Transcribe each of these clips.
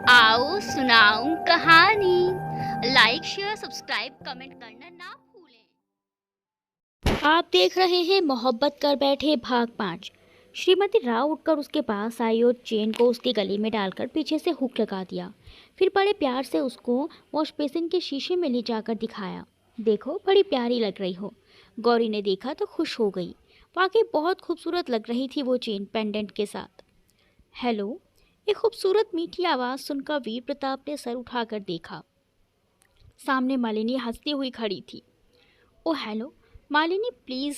आओ सुनाऊं कहानी। लाइक शेयर सब्सक्राइब कमेंट करना ना भूलें। आप देख रहे हैं मोहब्बत कर बैठे भाग 5। श्रीमती राव उठकर उसके पास आई और चेन को उसके गले में डालकर पीछे से हुक लगा दिया। फिर बड़े प्यार से उसको वॉश बेसिन के शीशे में ले जाकर दिखाया। देखो, बड़ी प्यारी लग रही हो। गौरी ने देखा तो खुश हो गई। वाकई बहुत खूबसूरत लग रही थी वो चेन पेंडेंट के साथ। हेलो। एक खूबसूरत मीठी आवाज़ सुनकर वीर प्रताप ने सर उठाकर देखा। सामने मालिनी हंसती हुई खड़ी थी। Oh hello Malini, please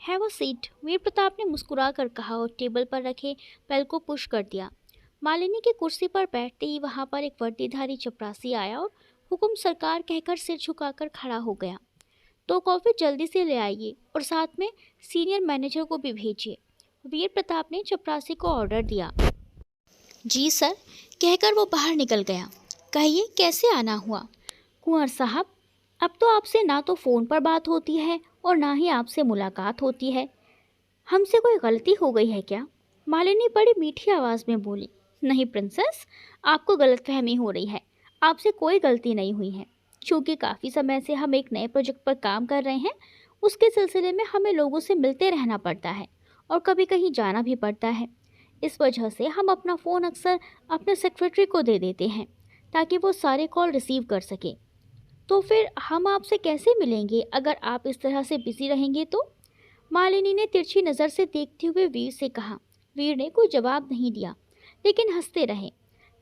have a seat, Veer Pratap ने मुस्कुरा कर कहा और टेबल पर रखे बेल को पुश कर दिया। मालिनी की कुर्सी पर बैठते ही वहां पर एक वर्दीधारी चपरासी आया और हुकुम सरकार कहकर सिर झुकाकर खड़ा हो गया। दो कॉफ़ी जल्दी से ले आइए और साथ में सीनियर मैनेजर को भी भेजिए, वीर प्रताप ने चपरासी को ऑर्डर दिया। जी सर, कहकर वो बाहर निकल गया। कहिए कैसे आना हुआ? कुंवर साहब, अब तो आपसे ना तो फ़ोन पर बात होती है और ना ही आपसे मुलाकात होती है। हमसे कोई गलती हो गई है क्या? मालिनी बड़ी मीठी आवाज़ में बोली। नहीं प्रिंसेस, आपको गलतफहमी हो रही है। आपसे कोई गलती नहीं हुई है। क्योंकि काफ़ी समय से हम एक नए प्रोजेक्ट पर काम कर रहे हैं, उसके सिलसिले में हमें लोगों से मिलते रहना पड़ता है और कभी कहीं जाना भी पड़ता है। इस वजह से हम अपना फ़ोन अक्सर अपने सेक्रेटरी को दे देते हैं ताकि वो सारे कॉल रिसीव कर सके। तो फिर हम आपसे कैसे मिलेंगे अगर आप इस तरह से बिजी रहेंगे तो? मालिनी ने तिरछी नज़र से देखते हुए वीर से कहा। वीर ने कोई जवाब नहीं दिया, लेकिन हंसते रहे।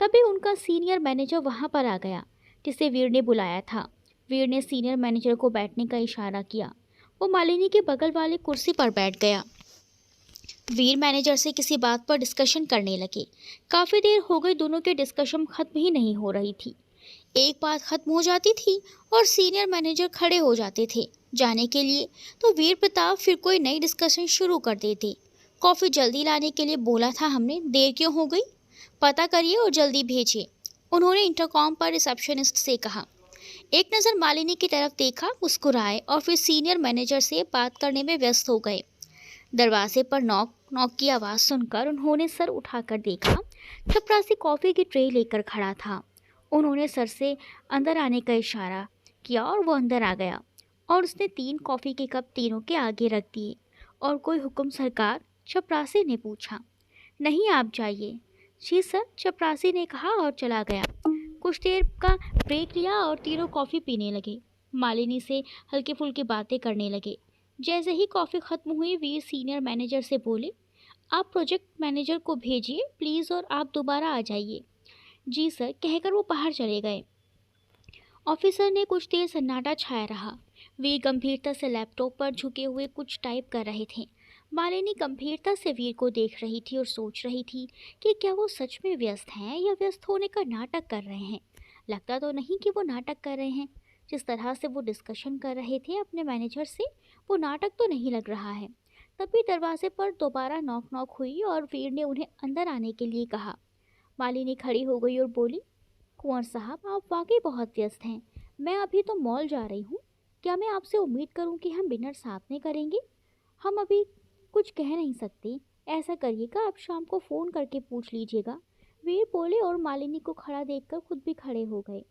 तभी उनका सीनियर मैनेजर वहां पर आ गया, जिसे वीर ने बुलाया था। वीर ने सीनियर मैनेजर को बैठने का इशारा किया। वो मालिनी के बगल वाली कुर्सी पर बैठ गया। वीर मैनेजर से किसी बात पर डिस्कशन करने लगे। काफ़ी देर हो गई, दोनों के डिस्कशन खत्म ही नहीं हो रही थी। एक बात खत्म हो जाती थी और सीनियर मैनेजर खड़े हो जाते थे जाने के लिए, तो वीर प्रताप फिर कोई नई डिस्कशन शुरू कर देते। कॉफ़ी जल्दी लाने के लिए बोला था हमने, देर क्यों हो गई? पता करिए और जल्दी भेजिए, उन्होंने इंटरकॉम पर रिसेप्शनिस्ट से कहा। एक नज़र मालिनी की तरफ देखा, मुस्कुराए और फिर सीनियर मैनेजर से बात करने में व्यस्त हो गए। दरवाजे पर नॉक नॉक की आवाज़ सुनकर उन्होंने सर उठाकर देखा। चपरासी कॉफ़ी की ट्रे लेकर खड़ा था। उन्होंने सर से अंदर आने का इशारा किया और वो अंदर आ गया और उसने 3 कॉफ़ी के कप तीनों के आगे रख दिए। और कोई हुक्म सरकार? चपरासी ने पूछा। नहीं, आप जाइए। जी सर, चपरासी ने कहा और चला गया। कुछ देर का ब्रेक लिया और तीनों कॉफ़ी पीने लगे। मालिनी से हल्की फुल्की बातें करने लगे। जैसे ही कॉफ़ी ख़त्म हुई, वीर सीनियर मैनेजर से बोले, आप प्रोजेक्ट मैनेजर को भेजिए प्लीज़ और आप दोबारा आ जाइए। जी सर, कहकर वो बाहर चले गए। ऑफिसर ने कुछ देर सन्नाटा छाया रहा। वीर गंभीरता से लैपटॉप पर झुके हुए कुछ टाइप कर रहे थे। मालिनी गंभीरता से वीर को देख रही थी और सोच रही थी कि क्या वो सच में व्यस्त हैं या व्यस्त होने का नाटक कर रहे हैं। लगता तो नहीं कि वो नाटक कर रहे हैं। जिस तरह से वो डिस्कशन कर रहे थे अपने मैनेजर से, वो नाटक तो नहीं लग रहा है। तभी दरवाजे पर दोबारा नॉक नॉक हुई और वीर ने उन्हें अंदर आने के लिए कहा। मालिनी खड़ी हो गई और बोली, कुंवर साहब, आप वाकई बहुत व्यस्त हैं। मैं अभी तो मॉल जा रही हूँ। क्या मैं आपसे उम्मीद करूँ कि हम डिनर साथ में करेंगे? हम अभी कुछ कह नहीं सकते। ऐसा करिएगा, आप शाम को फ़ोन करके पूछ लीजिएगा। वीर बोले और मालिनी को खड़ा देखकर खुद भी खड़े हो गए।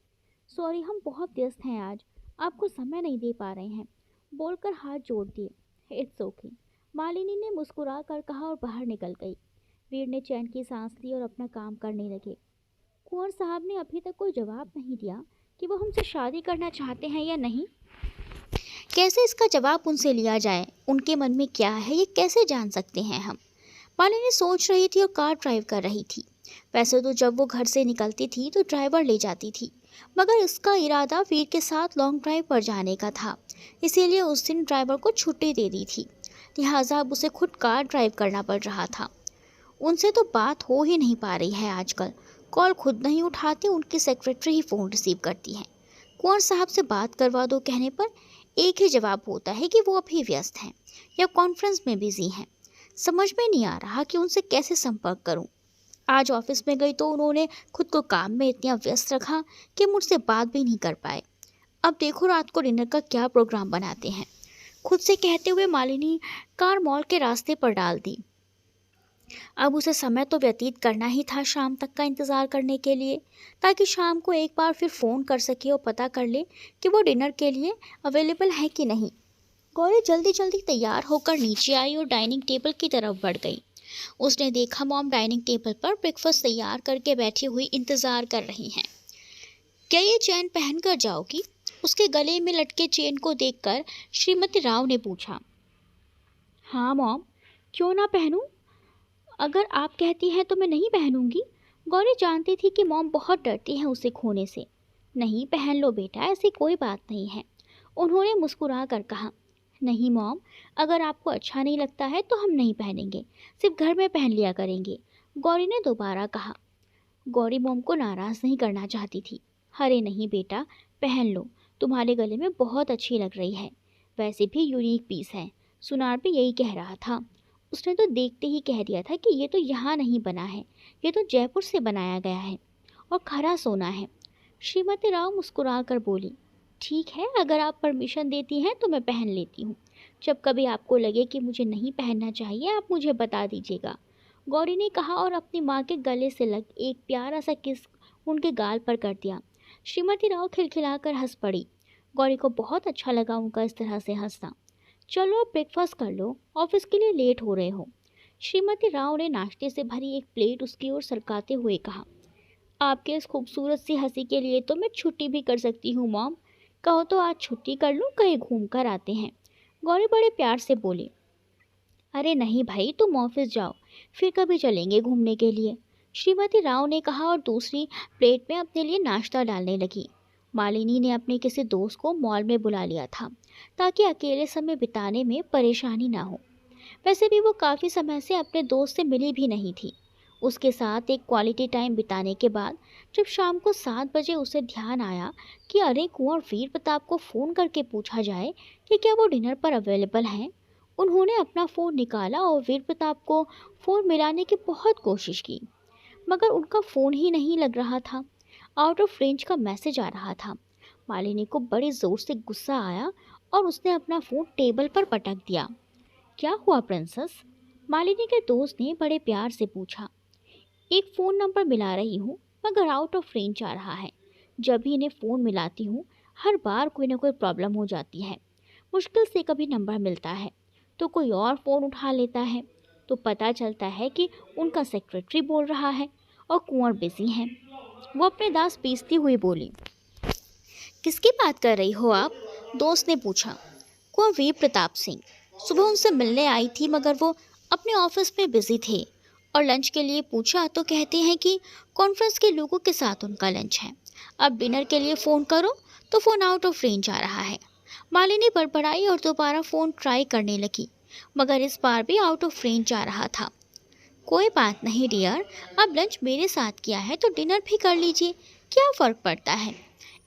सॉरी, हम बहुत व्यस्त हैं आज, आपको समय नहीं दे पा रहे हैं, बोलकर हाथ जोड़ दिए। इट्स ओके, मालिनी ने मुस्कुरा कर कहा और बाहर निकल गई। वीर ने चैन की सांस ली और अपना काम करने लगे। कुंवर साहब ने अभी तक कोई जवाब नहीं दिया कि वो हमसे शादी करना चाहते हैं या नहीं। कैसे इसका जवाब उनसे लिया जाए? उनके मन में क्या है ये कैसे जान सकते हैं हम? मालिनी सोच रही थी और कार ड्राइव कर रही थी। वैसे तो जब वो घर से निकलती थी तो ड्राइवर ले जाती थी, मगर इसका इरादा वीर के साथ लॉन्ग ड्राइव पर जाने का था। इसीलिए उस दिन ड्राइवर को छुट्टी दे दी थी। लिहाजा अब उसे खुद कार ड्राइव करना पड़ रहा था। उनसे तो बात हो ही नहीं पा रही है आजकल। कॉल खुद नहीं उठाती, उनकी सेक्रेटरी ही फ़ोन रिसीव करती हैं। कुंवर साहब से बात करवा दो कहने पर एक ही जवाब होता है कि वो अभी व्यस्त हैं या कॉन्फ्रेंस में बिजी हैं। समझ में नहीं आ रहा कि उनसे कैसे संपर्क करूं। आज ऑफिस में गई तो उन्होंने खुद को काम में इतना व्यस्त रखा कि मुझसे बात भी नहीं कर पाए। अब देखो रात को डिनर का क्या प्रोग्राम बनाते हैं, खुद से कहते हुए मालिनी कार मॉल के रास्ते पर डाल दी। अब उसे समय तो व्यतीत करना ही था शाम तक का इंतज़ार करने के लिए, ताकि शाम को एक बार फिर फ़ोन कर सके और पता कर ले कि वो डिनर के लिए अवेलेबल है कि नहीं। गौरी जल्दी जल्दी तैयार होकर नीचे आई और डाइनिंग टेबल की तरफ बढ़ गई। उसने देखा मॉम डाइनिंग टेबल पर ब्रेकफास्ट तैयार करके बैठी हुई इंतज़ार कर रही हैं। क्या ये चेन पहन कर जाओगी? उसके गले में लटके चेन को देखकर श्रीमती राव ने पूछा। हाँ मॉम, क्यों ना पहनूं? अगर आप कहती हैं तो मैं नहीं पहनूंगी। गौरी जानती थी कि मॉम बहुत डरती हैं उसे खोने से। नहीं, पहन लो बेटा, ऐसी कोई बात नहीं है, उन्होंने मुस्कुरा कर कहा। नहीं मॉम, अगर आपको अच्छा नहीं लगता है तो हम नहीं पहनेंगे, सिर्फ घर में पहन लिया करेंगे, गौरी ने दोबारा कहा। गौरी मॉम को नाराज़ नहीं करना चाहती थी। अरे नहीं बेटा, पहन लो, तुम्हारे गले में बहुत अच्छी लग रही है, वैसे भी यूनिक पीस है। सुनार भी यही कह रहा था। उसने तो देखते ही कह दिया था कि ये तो यहाँ नहीं बना है, ये तो जयपुर से बनाया गया है और खरा सोना है। श्रीमती राव मुस्कुरा कर बोली, ठीक है, अगर आप परमिशन देती हैं तो मैं पहन लेती हूँ। जब कभी आपको लगे कि मुझे नहीं पहनना चाहिए आप मुझे बता दीजिएगा, गौरी ने कहा और अपनी माँ के गले से लग एक प्यारा सा किस उनके गाल पर कर दिया। श्रीमती राव खिलखिलाकर हंस पड़ी। गौरी को बहुत अच्छा लगा उनका इस तरह से हंसना। चलो अब ब्रेकफास्ट कर लो, ऑफिस के लिए लेट हो रहे हो। श्रीमती राव ने नाश्ते से भरी एक प्लेट उसकी ओर सरकाते हुए कहा। आपके इस खूबसूरत सी हंसी के लिए तो मैं छुट्टी भी कर सकती हूँ मॉम, कहो तो आज छुट्टी कर लूँ, कहीं घूम कर आते हैं। गौरी बड़े प्यार से बोली। अरे नहीं भाई, तुम ऑफिस जाओ, फिर कभी चलेंगे घूमने के लिए, श्रीमती राव ने कहा और दूसरी प्लेट में अपने लिए नाश्ता डालने लगी। मालिनी ने अपने किसी दोस्त को मॉल में बुला लिया था ताकि अकेले समय बिताने में परेशानी ना हो। वैसे भी वो काफ़ी समय से अपने दोस्त से मिली भी नहीं थी। उसके साथ एक क्वालिटी टाइम बिताने के बाद जब शाम को 7 बजे उसे ध्यान आया कि अरे कुंवर वीर प्रताप को फ़ोन करके पूछा जाए कि क्या वो डिनर पर अवेलेबल हैं। उन्होंने अपना फ़ोन निकाला और वीर प्रताप को फ़ोन मिलाने की बहुत कोशिश की, मगर उनका फ़ोन ही नहीं लग रहा था। आउट ऑफ रेंज का मैसेज आ रहा था। मालिनी को बड़े ज़ोर से गुस्सा आया और उसने अपना फ़ोन टेबल पर पटक दिया। क्या हुआ प्रिंसेस? मालिनी के दोस्त ने बड़े प्यार से पूछा। एक फ़ोन नंबर मिला रही हूँ मगर आउट ऑफ रेंज आ रहा है। जब भी इन्हें फ़ोन मिलाती हूँ हर बार कोई ना कोई प्रॉब्लम हो जाती है। मुश्किल से कभी नंबर मिलता है तो कोई और फ़ोन उठा लेता है तो पता चलता है कि उनका सेक्रेटरी बोल रहा है और कुंवर बिजी हैं। वो अपने दांत पीसती हुई बोली। किसकी बात कर रही हो आप? दोस्त ने पूछा। कुंवर वीर प्रताप सिंह। सुबह उनसे मिलने आई थी मगर वो अपने ऑफिस में बिजी थे और लंच के लिए पूछा तो कहते हैं कि कॉन्फ्रेंस के लोगों के साथ उनका लंच है। अब डिनर के लिए फ़ोन करो तो फ़ोन आउट ऑफ रेंज आ रहा है। मालिनी बड़बड़ाई और दोबारा फ़ोन ट्राई करने लगी मगर इस बार भी आउट ऑफ रेंज आ रहा था। कोई बात नहीं डियर, अब लंच मेरे साथ किया है तो डिनर भी कर लीजिए, क्या फ़र्क पड़ता है,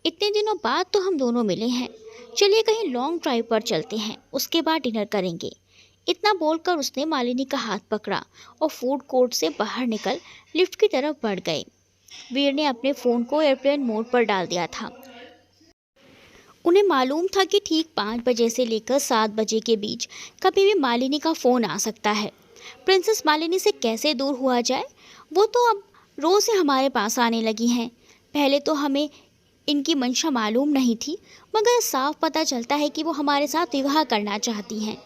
इतने दिनों बाद तो हम दोनों मिले हैं। चलिए कहीं लॉन्ग ड्राइव पर चलते हैं, उसके बाद डिनर करेंगे। इतना बोलकर उसने मालिनी का हाथ पकड़ा और फूड कोर्ट से बाहर निकल लिफ्ट की तरफ बढ़ गए। वीर ने अपने फ़ोन को एयरप्लेन मोड पर डाल दिया था। उन्हें मालूम था कि ठीक 5 बजे से लेकर 7 बजे के बीच कभी भी मालिनी का फ़ोन आ सकता है। प्रिंसेस मालिनी से कैसे दूर हुआ जाए? वो तो अब रोज़ ही हमारे पास आने लगी हैं। पहले तो हमें इनकी मंशा मालूम नहीं थी मगर साफ पता चलता है कि वो हमारे साथ विवाह करना चाहती हैं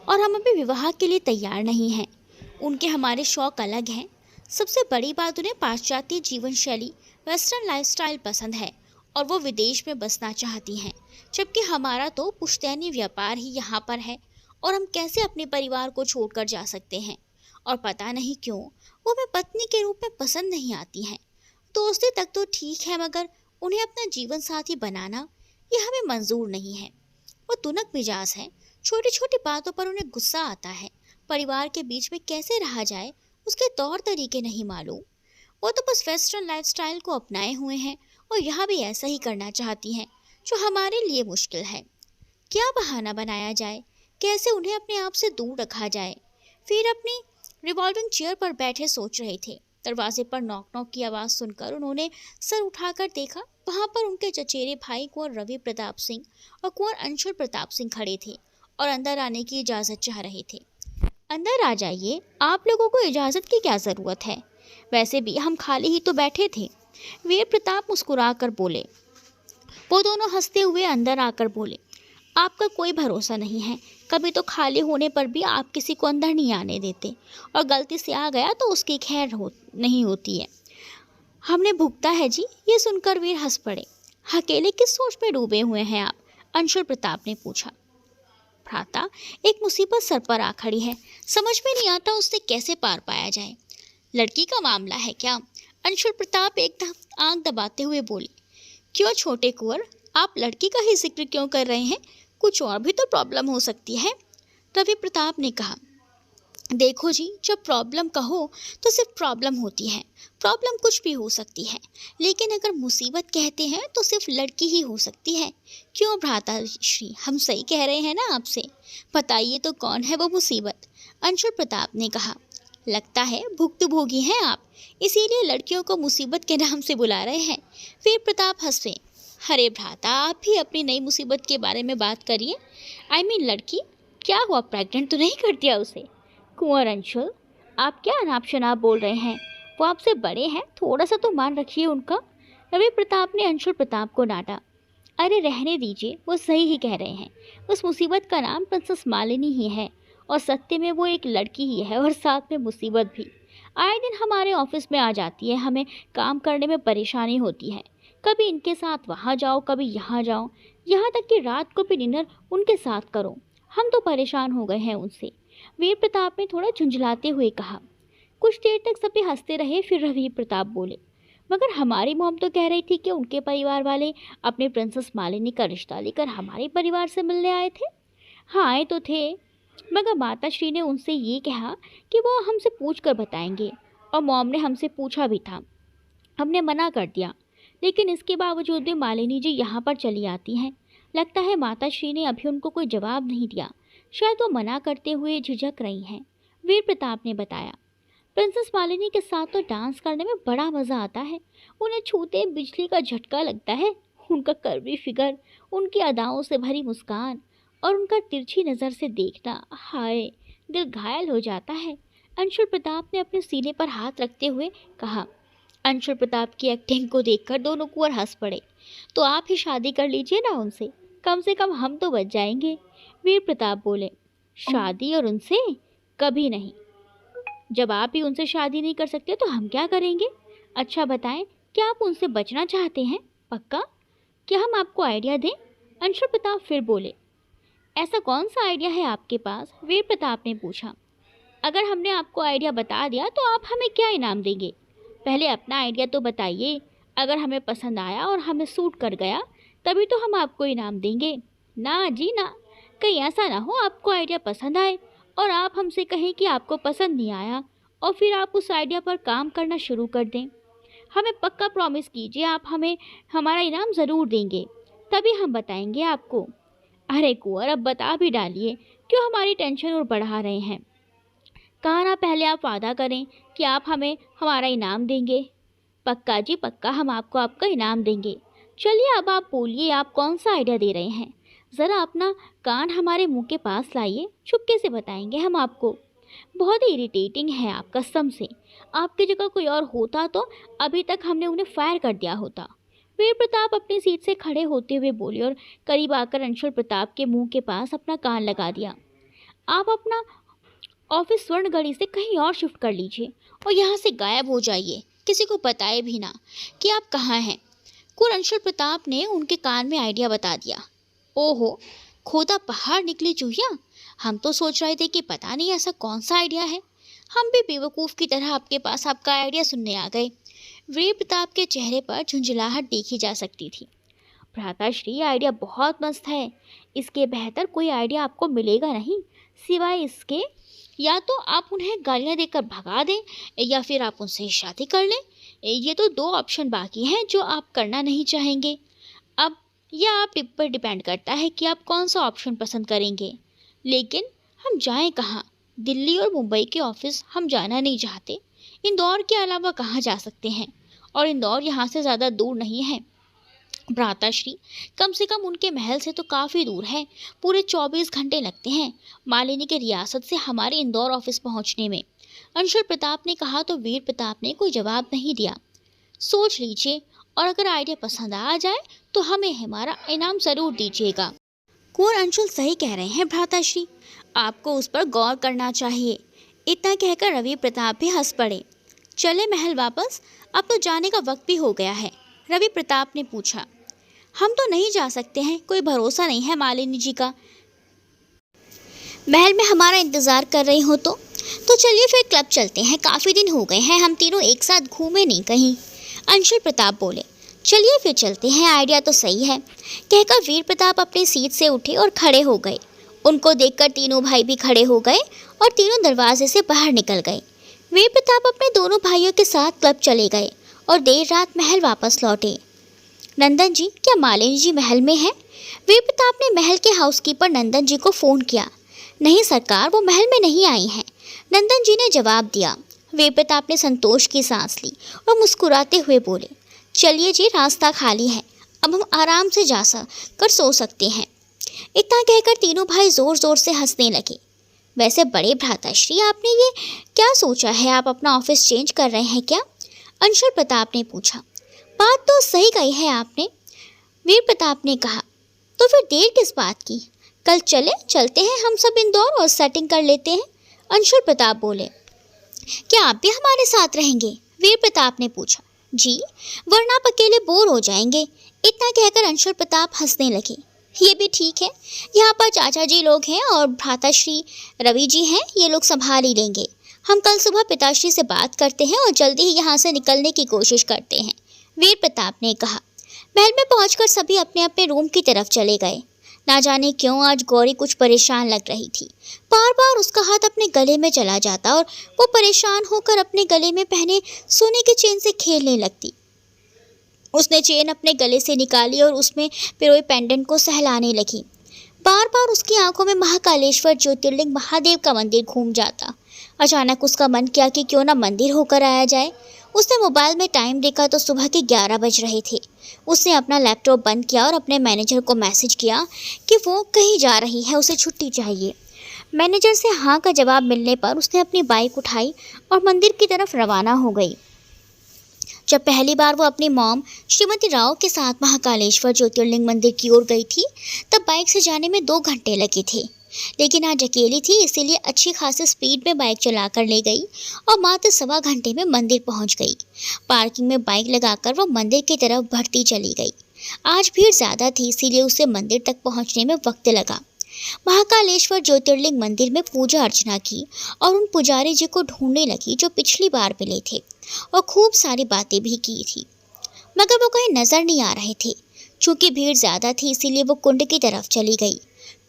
और हम अभी विवाह के लिए तैयार नहीं हैं। उनके हमारे शौक़ अलग हैं। सबसे बड़ी बात, उन्हें पाश्चात्य जीवन शैली वेस्टर्न लाइफस्टाइल पसंद है और वो विदेश में बसना चाहती हैं, जबकि हमारा तो पुश्तैनी व्यापार ही यहाँ पर है और हम कैसे अपने परिवार को छोड़कर जा सकते हैं। और पता नहीं क्यों वो हमें पत्नी के रूप में पसंद नहीं आती हैं। दोस्ती तक तो ठीक है मगर उन्हें अपना जीवन साथी बनाना ये हमें मंजूर नहीं है। वो तुनक मिजाज है, छोटी छोटी बातों पर उन्हें गुस्सा आता है। परिवार के बीच में कैसे रहा जाए उसके तौर तरीके नहीं मालूम। वो तो बस वेस्टर्न लाइफस्टाइल को अपनाए हुए हैं और यहाँ भी ऐसा ही करना चाहती हैं जो हमारे लिए मुश्किल है। क्या बहाना बनाया जाए, कैसे उन्हें अपने आप से दूर रखा जाए? फिर अपनी रिवॉल्विंग चेयर पर बैठे सोच रहे थे। दरवाजे पर नॉक नॉक की आवाज़ सुनकर उन्होंने सर उठाकर देखा। वहाँ पर उनके चचेरे भाई कुंवर रवि प्रताप सिंह और कुंवर अंशुल प्रताप सिंह खड़े थे और अंदर आने की इजाज़त चाह रहे थे। अंदर आ जाइए, आप लोगों को इजाज़त की क्या ज़रूरत है? वैसे भी हम खाली ही तो बैठे थे। वीर प्रताप मुस्कुरा कर बोले। वो दोनों हंसते हुए अंदर आकर बोले, आपका कोई भरोसा नहीं है। कभी तो खाली होने पर भी आप किसी को अंदर नहीं आने देते, और गलती से आ गया तो उसकी खैर नहीं होती है। हमने भुगता है जी। ये सुनकर वीर हंस पड़े। अकेले किस सोच में डूबे हुए हैं आप? अंशुल प्रताप ने पूछा। भ्राता, एक मुसीबत सर पर आ खड़ी है, समझ में नहीं आता उससे कैसे पार पाया जाए। लड़की का मामला है क्या? अंशुल प्रताप एकदम आंख दबाते हुए बोले। क्यों छोटे कुंवर, आप लड़की का ही जिक्र क्यों कर रहे हैं? कुछ और भी तो प्रॉब्लम हो सकती है। रवि प्रताप ने कहा। देखो जी, जब प्रॉब्लम कहो तो सिर्फ प्रॉब्लम होती है। प्रॉब्लम कुछ भी हो सकती है, लेकिन अगर मुसीबत कहते हैं तो सिर्फ लड़की ही हो सकती है। क्यों भ्राता श्री, हम सही कह रहे हैं ना आपसे? बताइए तो कौन है वो मुसीबत? अंशुल प्रताप ने कहा। लगता है भुक्तभोगी हैं आप, इसीलिए लड़कियों को मुसीबत के नाम से बुला रहे हैं। वीर प्रताप हंसे। अरे भ्राता, आप भी अपनी नई मुसीबत के बारे में बात करिए। आई मीन लड़की, क्या हुआ, प्रेग्नेंट तो नहीं कर दिया उसे? कुंवर अंशुल, आप क्या अनाप शनाप बोल रहे हैं? वो आपसे बड़े हैं, थोड़ा सा तो मान रखिए उनका। रवि प्रताप ने अंशुल प्रताप को डांटा। अरे रहने दीजिए, वो सही ही कह रहे हैं। उस मुसीबत का नाम प्रिंसेस मालिनी ही है, और सत्य में वो एक लड़की ही है, और साथ में मुसीबत भी। आए दिन हमारे ऑफिस में आ जाती है, हमें काम करने में परेशानी होती है। कभी इनके साथ वहाँ जाओ, कभी यहाँ जाओ, यहाँ तक कि रात को भी डिनर उनके साथ करो। हम तो परेशान हो गए हैं उनसे। वीर प्रताप ने थोड़ा झुंझलाते हुए कहा। कुछ देर तक सभी हंसते रहे, फिर रवि प्रताप बोले। मगर हमारी मॉम तो कह रही थी कि उनके परिवार वाले अपने प्रिंसेस मालिनी का रिश्ता लेकर हमारे परिवार से मिलने आए थे। हाँ, आए तो थे, मगर माता श्री ने उनसे ये कहा कि वो हमसे पूछ कर बताएंगे, और मॉम ने हमसे पूछा भी था, हमने मना कर दिया। लेकिन इसके बावजूद भी मालिनी जी यहाँ पर चली आती हैं। लगता है माता श्री ने अभी उनको कोई जवाब नहीं दिया, शायद वो मना करते हुए झिझक रही हैं। वीर प्रताप ने बताया। प्रिंसेस मालिनी के साथ तो डांस करने में बड़ा मज़ा आता है। उन्हें छूते बिजली का झटका लगता है। उनका कर्वी फिगर, उनकी अदाओं से भरी मुस्कान, और उनका तिरछी नज़र से देखना, हाय, दिल घायल हो जाता है। अंशुल प्रताप ने अपने सीने पर हाथ रखते हुए कहा। अंशुल प्रताप की एक्टिंग को देखकर दोनों कुंवर हंस पड़े। तो आप ही शादी कर लीजिए ना उनसे, कम से कम हम तो बच जाएंगे। वीर प्रताप बोले। शादी और उनसे? कभी नहीं। जब आप ही उनसे शादी नहीं कर सकते तो हम क्या करेंगे? अच्छा बताएं, क्या आप उनसे बचना चाहते हैं? पक्का? क्या हम आपको आइडिया दें? अंशुल प्रताप फिर बोले। ऐसा कौन सा आइडिया है आपके पास? वीर प्रताप ने पूछा। अगर हमने आपको आइडिया बता दिया तो आप हमें क्या इनाम देंगे? पहले अपना आइडिया तो बताइए। अगर हमें पसंद आया और हमें सूट कर गया, तभी तो हम आपको इनाम देंगे। ना जी ना, कहीं ऐसा ना हो आपको आइडिया पसंद आए और आप हमसे कहें कि आपको पसंद नहीं आया, और फिर आप उस आइडिया पर काम करना शुरू कर दें। हमें पक्का प्रॉमिस कीजिए, आप हमें हमारा इनाम ज़रूर देंगे, तभी हम बताएंगे आपको। अरे कुंवर, अब बता भी डालिए, क्यों हमारी टेंशन और बढ़ा रहे हैं? कहा ना, पहले आप वादा करें कि आप हमें हमारा इनाम देंगे। पक्का जी पक्का, हम आपको आपका इनाम देंगे। चलिए अब आप बोलिए, आप कौन सा आइडिया दे रहे हैं? ज़रा अपना कान हमारे मुंह के पास लाइए, चुपके से बताएंगे हम आपको। बहुत ही इरिटेटिंग है आप, कसम से। आपकी जगह कोई और होता तो अभी तक हमने उन्हें फायर कर दिया होता। वीर प्रताप अपनी सीट से खड़े होते हुए बोले और करीब आकर अंशुल प्रताप के मुंह के पास अपना कान लगा दिया। आप अपना ऑफिस स्वर्णगढ़ी से कहीं और शिफ्ट कर लीजिए और यहाँ से गायब हो जाइए, किसी को बताए भी ना कि आप कहाँ हैं। कुल अंशुल प्रताप ने उनके कान में आइडिया बता दिया। ओहो, खोदा पहाड़ निकली चूहिया। हम तो सोच रहे थे कि पता नहीं ऐसा कौन सा आइडिया है। हम भी बेवकूफ़ की तरह आपके पास आपका आइडिया सुनने आ गए। वीर प्रताप के चेहरे पर झुंझलाहट देखी जा सकती थी। भ्राताश्री, आइडिया बहुत मस्त है। इसके बेहतर कोई आइडिया आपको मिलेगा नहीं, सिवाय इसके या तो आप उन्हें गालियाँ देकर भगा दें या फिर आप उनसे शादी कर लें। ये तो दो ऑप्शन बाकी हैं जो आप करना नहीं चाहेंगे। अब यह आप पर डिपेंड करता है कि आप कौन सा ऑप्शन पसंद करेंगे। लेकिन हम जाएं कहाँ? दिल्ली और मुंबई के ऑफिस हम जाना नहीं चाहते। इंदौर के अलावा कहाँ जा सकते हैं? और इंदौर यहाँ से ज़्यादा दूर नहीं है। भ्राताश्री, कम से कम उनके महल से तो काफ़ी दूर है। पूरे 24 घंटे लगते हैं मालिनी के रियासत से हमारे इंदौर ऑफिस पहुंचने में। अंशुल प्रताप ने कहा तो वीर प्रताप ने कोई जवाब नहीं दिया। सोच लीजिए, और अगर आइडिया पसंद आ जाए तो हमें हमारा इनाम ज़रूर दीजिएगा। कुंवर अंशुल सही कह रहे हैं भ्राताश्री, आपको उस पर गौर करना चाहिए। इतना कहकर रवि प्रताप भी हंस पड़े। चले महल वापस, अब तो जाने का वक्त भी हो गया है। रवि प्रताप ने पूछा। हम तो नहीं जा सकते हैं, कोई भरोसा नहीं है मालिनी जी का। महल में हमारा इंतज़ार कर रही हो तो चलिए फिर क्लब चलते हैं। काफ़ी दिन हो गए हैं हम तीनों एक साथ घूमे नहीं कहीं। अंशुल प्रताप बोले। चलिए फिर चलते हैं, आइडिया तो सही है। कहकर वीर प्रताप अपनी सीट से उठे और खड़े हो गए। उनको देखकर तीनों भाई भी खड़े हो गए और तीनों दरवाजे से बाहर निकल गए। वीर प्रताप अपने दोनों भाइयों के साथ क्लब चले गए और देर रात महल वापस लौटे। नंदन जी, क्या मालिनी जी महल में है? वीर प्रताप ने महल के हाउसकीपर नंदन जी को फ़ोन किया। नहीं सरकार, वो महल में नहीं आई हैं, नंदन जी ने जवाब दिया। वीर प्रताप ने संतोष की सांस ली और मुस्कुराते हुए बोले। चलिए जी, रास्ता खाली है, अब हम आराम से जा कर सो सकते हैं। इतना कहकर तीनों भाई ज़ोर ज़ोर से हंसने लगे। वैसे बड़े भ्राताश्री, आपने ये क्या सोचा है? आप अपना ऑफिस चेंज कर रहे हैं क्या? अंशुल प्रताप ने पूछा। बात तो सही कही है आपने, वीर प्रताप ने कहा। तो फिर देर किस बात की? कल चलते हैं हम सब इंदौर और सेटिंग कर लेते हैं। अंशुल प्रताप बोले। क्या आप भी हमारे साथ रहेंगे? वीर प्रताप ने पूछा। जी, वरना आप अकेले बोर हो जाएंगे। इतना कहकर अंशुल प्रताप हंसने लगे। ये भी ठीक है, यहाँ पर चाचा जी लोग हैं और भ्राताश्री रवि जी हैं, ये लोग संभाल ही लेंगे। हम कल सुबह पिताश्री से बात करते हैं और जल्दी ही यहाँ से निकलने की कोशिश करते हैं, वीर प्रताप ने कहा। महल में पहुंचकर सभी अपने अपने रूम की तरफ चले गए। ना जाने क्यों आज गौरी कुछ परेशान लग रही थी। बार बार उसका हाथ अपने गले में चला जाता और वो परेशान होकर अपने गले में पहने सोने के चेन से खेलने लगती। उसने चेन अपने गले से निकाली और उसमें पिरोए पेंडेंट को सहलाने लगी। बार बार उसकी आंखों में महाकालेश्वर ज्योतिर्लिंग महादेव का मंदिर घूम जाता। अचानक उसका मन किया कि क्यों ना मंदिर होकर आया जाए। उसने मोबाइल में टाइम देखा तो सुबह के 11 बज रहे थे। उसने अपना लैपटॉप बंद किया और अपने मैनेजर को मैसेज किया कि वो कहीं जा रही है, उसे छुट्टी चाहिए। मैनेजर से हाँ का जवाब मिलने पर उसने अपनी बाइक उठाई और मंदिर की तरफ रवाना हो गई। जब पहली बार वो अपनी मॉम श्रीमती राव के साथ महाकालेश्वर ज्योतिर्लिंग मंदिर की ओर गई थी, तब बाइक से जाने में 2 घंटे लगे थे। लेकिन आज अकेली थी, इसीलिए अच्छी खासी स्पीड में बाइक चलाकर ले गई और मात्र 1.25 घंटे में मंदिर पहुंच गई। पार्किंग में बाइक लगाकर वो मंदिर की तरफ बढ़ती चली गई। आज भीड़ ज़्यादा थी, इसीलिए उसे मंदिर तक पहुंचने में वक्त लगा। महाकालेश्वर ज्योतिर्लिंग मंदिर में पूजा अर्चना की और उन पुजारी जी को ढूंढने लगी जो पिछली बार मिले थे और खूब सारी बातें भी की थी, मगर वो कहीं नज़र नहीं आ रहे थे। चूँकि भीड़ ज़्यादा थी, इसीलिए वो कुंड की तरफ चली गई।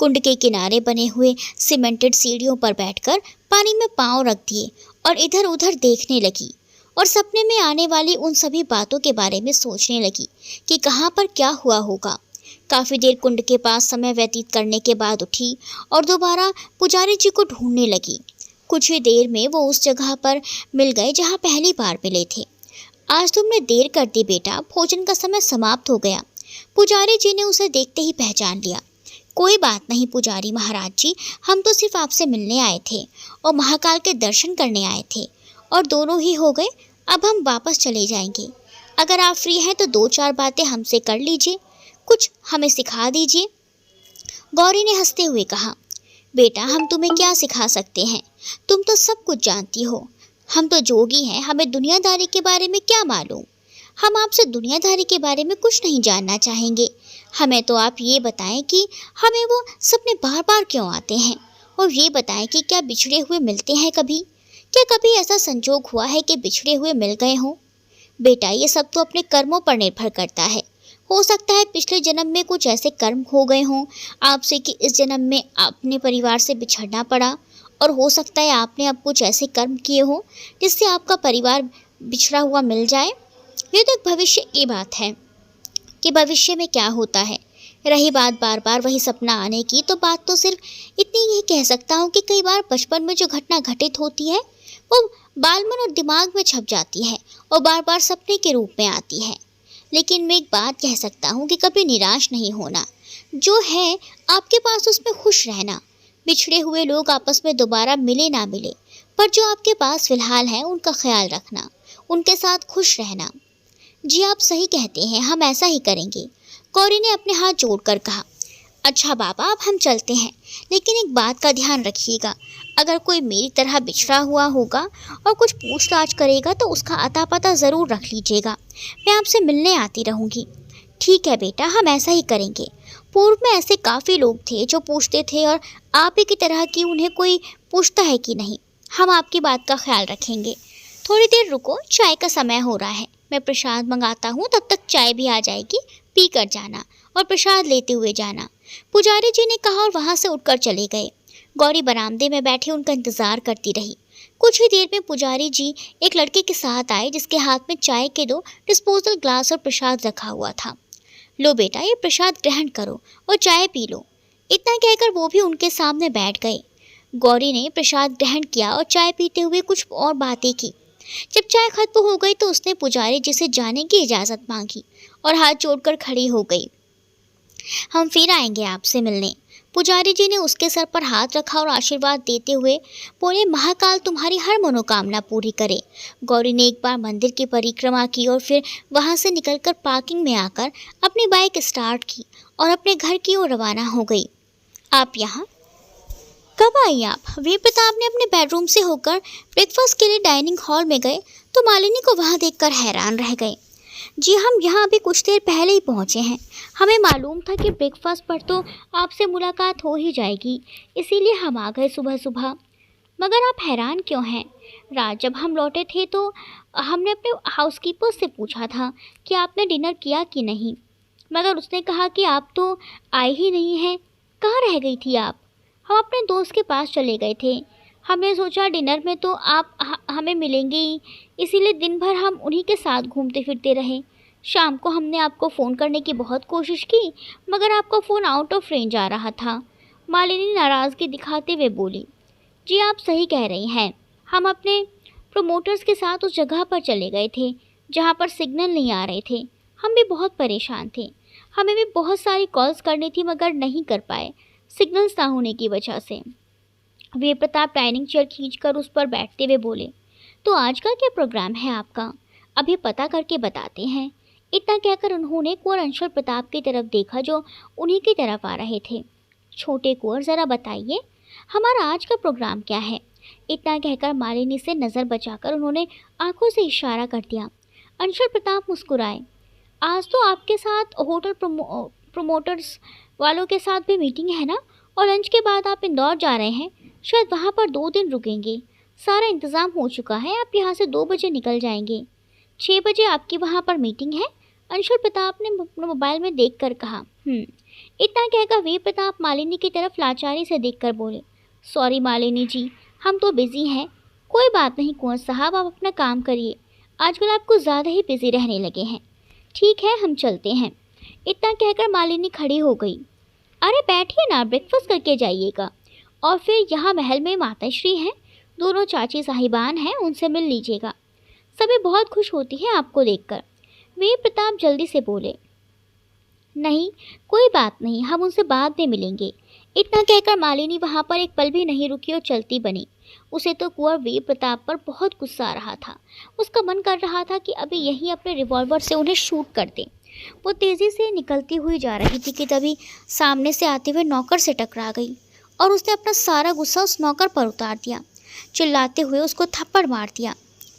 कुंड के किनारे बने हुए सीमेंटेड सीढ़ियों पर बैठकर पानी में पांव रख दिए और इधर उधर देखने लगी और सपने में आने वाली उन सभी बातों के बारे में सोचने लगी कि कहाँ पर क्या हुआ होगा। काफ़ी देर कुंड के पास समय व्यतीत करने के बाद उठी और दोबारा पुजारी जी को ढूंढने लगी। कुछ ही देर में वो उस जगह पर मिल गए जहाँ पहली बार मिले थे। आज तुमने देर कर दी बेटा, भोजन का समय समाप्त हो गया। पुजारी जी ने उसे देखते ही पहचान लिया। कोई बात नहीं पुजारी महाराज जी, हम तो सिर्फ आपसे मिलने आए थे और महाकाल के दर्शन करने आए थे और दोनों ही हो गए। अब हम वापस चले जाएंगे। अगर आप फ्री हैं तो 2-4 बातें हमसे कर लीजिए, कुछ हमें सिखा दीजिए। गौरी ने हंसते हुए कहा, बेटा हम तुम्हें क्या सिखा सकते हैं, तुम तो सब कुछ जानती हो। हम तो जोगी हैं, हमें दुनियादारी के बारे में क्या मालूम। हम आपसे दुनियादारी के बारे में कुछ नहीं जानना चाहेंगे। हमें तो आप ये बताएं कि हमें वो सपने बार बार क्यों आते हैं, और ये बताएं कि क्या बिछड़े हुए मिलते हैं कभी? क्या कभी ऐसा संजोग हुआ है कि बिछड़े हुए मिल गए हों? बेटा ये सब तो अपने कर्मों पर निर्भर करता है। हो सकता है पिछले जन्म में कुछ ऐसे कर्म हो गए हों आपसे कि इस जन्म में अपने परिवार से बिछड़ना पड़ा, और हो सकता है आपने अब कुछ ऐसे कर्म किए हों जिससे आपका परिवार बिछड़ा हुआ मिल जाए। ये तो एक भविष्य की बात है कि भविष्य में क्या होता है। रही बात बार बार वही सपना आने की, तो बात तो सिर्फ इतनी ही कह सकता हूँ कि कई बार बचपन में जो घटना घटित होती है वो बालमन और दिमाग में छप जाती है और बार बार सपने के रूप में आती है। लेकिन मैं एक बात कह सकता हूँ कि कभी निराश नहीं होना। जो है आपके पास उसमें खुश रहना। बिछड़े हुए लोग आपस में दोबारा मिले ना मिले, पर जो आपके पास फिलहाल है उनका ख्याल रखना, उनके साथ खुश रहना। जी आप सही कहते हैं, हम ऐसा ही करेंगे। गौरी ने अपने हाथ जोड़कर कहा। अच्छा बाबा, अब हम चलते हैं, लेकिन एक बात का ध्यान रखिएगा। अगर कोई मेरी तरह बिछड़ा हुआ होगा और कुछ पूछताछ करेगा तो उसका अता पता ज़रूर रख लीजिएगा। मैं आपसे मिलने आती रहूँगी। ठीक है बेटा, हम ऐसा ही करेंगे। पूर्व में ऐसे काफ़ी लोग थे जो पूछते थे, और आप ही की तरह कि उन्हें कोई पूछता है कि नहीं। हम आपकी बात का ख्याल रखेंगे। थोड़ी देर रुको, चाय का समय हो रहा है। मैं प्रसाद मंगाता हूँ, तब तक चाय भी आ जाएगी, पी कर जाना और प्रसाद लेते हुए जाना। पुजारी जी ने कहा और वहाँ से उठकर चले गए। गौरी बरामदे में बैठे उनका इंतजार करती रही। कुछ ही देर में पुजारी जी एक लड़के के साथ आए जिसके हाथ में चाय के 2 डिस्पोजल ग्लास और प्रसाद रखा हुआ था। लो बेटा, ये प्रसाद ग्रहण करो और चाय पी लो। इतना कहकर वो भी उनके सामने बैठ गए। गौरी ने प्रसाद ग्रहण किया और चाय पीते हुए कुछ और बातें की। जब चाय खत्म हो गई तो उसने पुजारी जी से जाने की इजाज़त मांगी और हाथ जोड़कर खड़ी हो गई। हम फिर आएंगे आपसे मिलने। पुजारी जी ने उसके सर पर हाथ रखा और आशीर्वाद देते हुए बोले, महाकाल तुम्हारी हर मनोकामना पूरी करे। गौरी ने एक बार मंदिर की परिक्रमा की और फिर वहां से निकलकर पार्किंग में आकर अपनी बाइक स्टार्ट की और अपने घर की ओर रवाना हो गई। आप यहाँ कब आई आप? वीर प्रताप ने अपने बेडरूम से होकर ब्रेकफास्ट के लिए डाइनिंग हॉल में गए तो मालिनी को वहाँ देखकर हैरान रह गए। जी हम यहाँ अभी कुछ देर पहले ही पहुँचे हैं। हमें मालूम था कि ब्रेकफास्ट पर तो आपसे मुलाकात हो ही जाएगी, इसीलिए हम आ गए सुबह सुबह। मगर आप हैरान क्यों हैं? रात जब हम लौटे थे तो हमने अपने हाउसकीपर से पूछा था कि आपने डिनर किया कि नहीं, मगर उसने कहा कि आप तो आए ही नहीं हैं। कहाँ रह गई थी आप? हम अपने दोस्त के पास चले गए थे। हमने सोचा डिनर में तो आप हमें मिलेंगे ही, इसीलिए दिन भर हम उन्हीं के साथ घूमते फिरते रहे। शाम को हमने आपको फ़ोन करने की बहुत कोशिश की, मगर आपका फ़ोन आउट ऑफ रेंज आ रहा था। मालिनी नाराज़गी दिखाते हुए बोली। जी आप सही कह रही हैं। हम अपने प्रोमोटर्स के साथ उस जगह पर चले गए थे जहाँ पर सिग्नल नहीं आ रहे थे। हम भी बहुत परेशान थे। हमें भी बहुत सारी कॉल्स करनी थी मगर नहीं कर पाए, सिग्नल्स ना होने की वजह से। वीर प्रताप डाइनिंग चेयर खींचकर उस पर बैठते हुए बोले, तो आज का क्या प्रोग्राम है आपका? अभी पता करके बताते हैं। इतना कहकर उन्होंने कुंवर अंशुल प्रताप की तरफ देखा जो उन्हीं की तरफ आ रहे थे। छोटे कुंवर, ज़रा बताइए हमारा आज का प्रोग्राम क्या है? इतना कहकर मालिनी से नज़र बचाकर उन्होंने आंखों से इशारा कर दिया। अंशुल प्रताप मुस्कुराए। आज तो आपके साथ होटल प्रोमोटर्स वालों के साथ भी मीटिंग है ना, और लंच के बाद आप इंदौर जा रहे हैं, शायद वहाँ पर 2 दिन रुकेंगे। सारा इंतज़ाम हो चुका है, आप यहाँ से 2 बजे निकल जाएंगे। 6 बजे आपकी वहाँ पर मीटिंग है, अंशुल प्रताप ने मोबाइल में देखकर कहा। इतना कहकर वीर प्रताप मालिनी की तरफ लाचारी से देखकर बोले, सॉरी मालिनी जी, हम तो बिज़ी हैं। कोई बात नहीं कुंवर साहब, आप अपना काम करिए, आजकल आप कुछ ज़्यादा ही बिज़ी रहने लगे हैं। ठीक है, हम चलते हैं। इतना कहकर मालिनी खड़ी हो गई। अरे बैठिए ना, ब्रेकफास्ट करके जाइएगा। और फिर यहाँ महल में माताश्री हैं, दोनों चाची साहिबान हैं, उनसे मिल लीजिएगा। सभी बहुत खुश होती हैं आपको देखकर। वीर प्रताप जल्दी से बोले, नहीं कोई बात नहीं, हम उनसे बाद में मिलेंगे। इतना कहकर मालिनी वहाँ पर एक पल भी नहीं रुकी और चलती बनी। उसे तो कुंवर वीर प्रताप पर बहुत गुस्सा आ रहा था। उसका मन कर रहा था कि अभी यहीं अपने रिवॉल्वर से उन्हें शूट कर दे। वो तेज़ी से निकलती हुई जा रही थी कि तभी सामने से आते हुए नौकर से टकरा गई और उसने अपना सारा गुस्सा उस नौकर पर उतार दिया। चिल्लाते हुए उसको थप्पड़ मार दिया।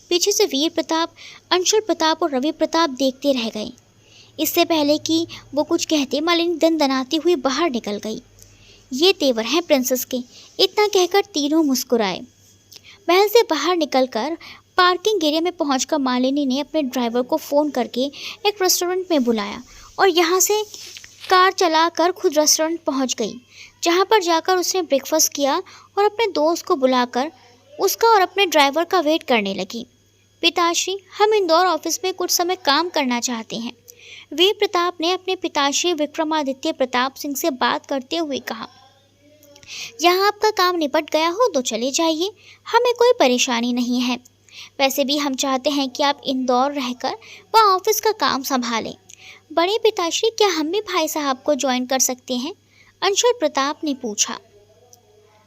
पीछे से वीर प्रताप, अंशुल प्रताप और रवि प्रताप देखते रह गए। इससे पहले कि वो कुछ कहते, मालिनी दनदनाती हुई बाहर निकल गई। ये तेवर हैं प्रिंसेस के, इतना कहकर तीनों मुस्कुराए। महल से बाहर निकलकर पार्किंग एरिया में पहुंचकर मालिनी ने अपने ड्राइवर को फ़ोन करके एक रेस्टोरेंट में बुलाया और यहाँ से कार चलाकर खुद रेस्टोरेंट पहुंच गई, जहां पर जाकर उसने ब्रेकफास्ट किया और अपने दोस्त को बुलाकर उसका और अपने ड्राइवर का वेट करने लगी। पिताश्री, हम इंदौर ऑफिस में कुछ समय काम करना चाहते हैं। वीर प्रताप ने अपने पिताश्री विक्रमादित्य प्रताप सिंह से बात करते हुए कहा। यहाँ आपका काम निपट गया हो तो चले जाइए, हमें कोई परेशानी नहीं है। वैसे भी हम चाहते हैं कि आप इंदौर रहकर वहाँ ऑफिस का काम संभालें। बड़े पिताश्री, क्या हम भी भाई साहब को ज्वाइन कर सकते हैं? अंशुल प्रताप ने पूछा।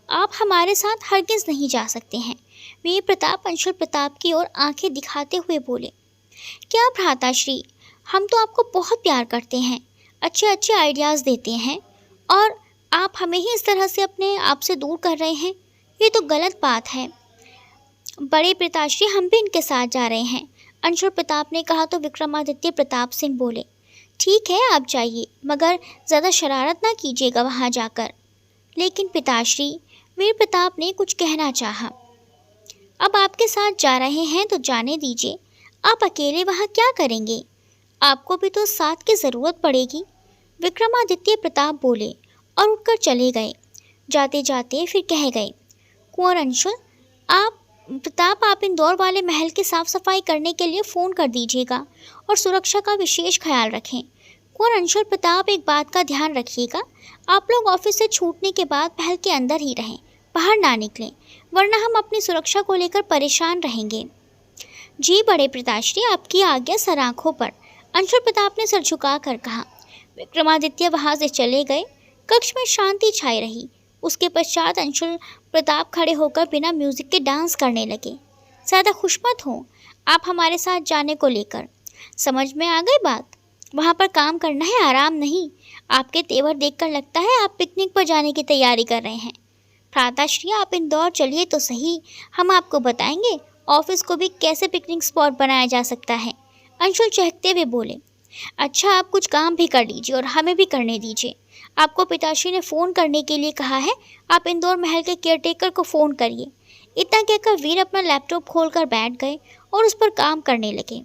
आप हमारे साथ हरगिज़ नहीं जा सकते हैं, वीर प्रताप अंशुल प्रताप की ओर आंखें दिखाते हुए बोले। क्या भ्राताश्री, हम तो आपको बहुत प्यार करते हैं, अच्छे अच्छे आइडियाज़ देते हैं, और आप हमें ही इस तरह से अपने आप से दूर कर रहे हैं। ये तो गलत बात है। बड़े पिताश्री, हम भी इनके साथ जा रहे हैं, अंशुल प्रताप ने कहा तो विक्रमादित्य प्रताप सिंह बोले। ठीक है, आप जाइए, मगर ज़्यादा शरारत ना कीजिएगा वहाँ जाकर। लेकिन पिताश्री, वीर प्रताप ने कुछ कहना चाहा। अब आपके साथ जा रहे हैं तो जाने दीजिए, आप अकेले वहाँ क्या करेंगे? आपको भी तो साथ की ज़रूरत पड़ेगी, विक्रमादित्य प्रताप बोले और उठकर चले गए। जाते जाते फिर कह गए, कुंवर अंशुल, आप इंदौर वाले महल की साफ़ सफाई करने के लिए फ़ोन कर दीजिएगा और सुरक्षा का विशेष ख्याल रखें। कुंवर अंशुल प्रताप, एक बात का ध्यान रखिएगा, आप लोग ऑफिस से छूटने के बाद महल के अंदर ही रहें, बाहर ना निकलें, वरना हम अपनी सुरक्षा को लेकर परेशान रहेंगे। जी बड़े पिताश्री, आपकी आज्ञा सर आँखों पर, अंशुल प्रताप ने सर झुका कर कहा। विक्रमादित्य वहाँ से चले गए। कक्ष में शांति छाई रही। उसके पश्चात अंशुल प्रताप खड़े होकर बिना म्यूजिक के डांस करने लगे। ज़्यादा खुश मत हो आप हमारे साथ जाने को लेकर, समझ में आ गई बात? वहाँ पर काम करना है, आराम नहीं। आपके तेवर देखकर लगता है आप पिकनिक पर जाने की तैयारी कर रहे हैं। भ्राताश्री, आप इंदौर चलिए तो सही, हम आपको बताएंगे ऑफिस को भी कैसे पिकनिक स्पॉट बनाया जा सकता है, अंशुल चहकते हुए बोले। अच्छा, आप कुछ काम भी कर लीजिए और हमें भी करने दीजिए। आपको पिताश्री ने फ़ोन करने के लिए कहा है, आप इंदौर महल के केयरटेकर को फ़ोन करिए। इतना कहकर वीर अपना लैपटॉप खोलकर बैठ गए और उस पर काम करने लगे।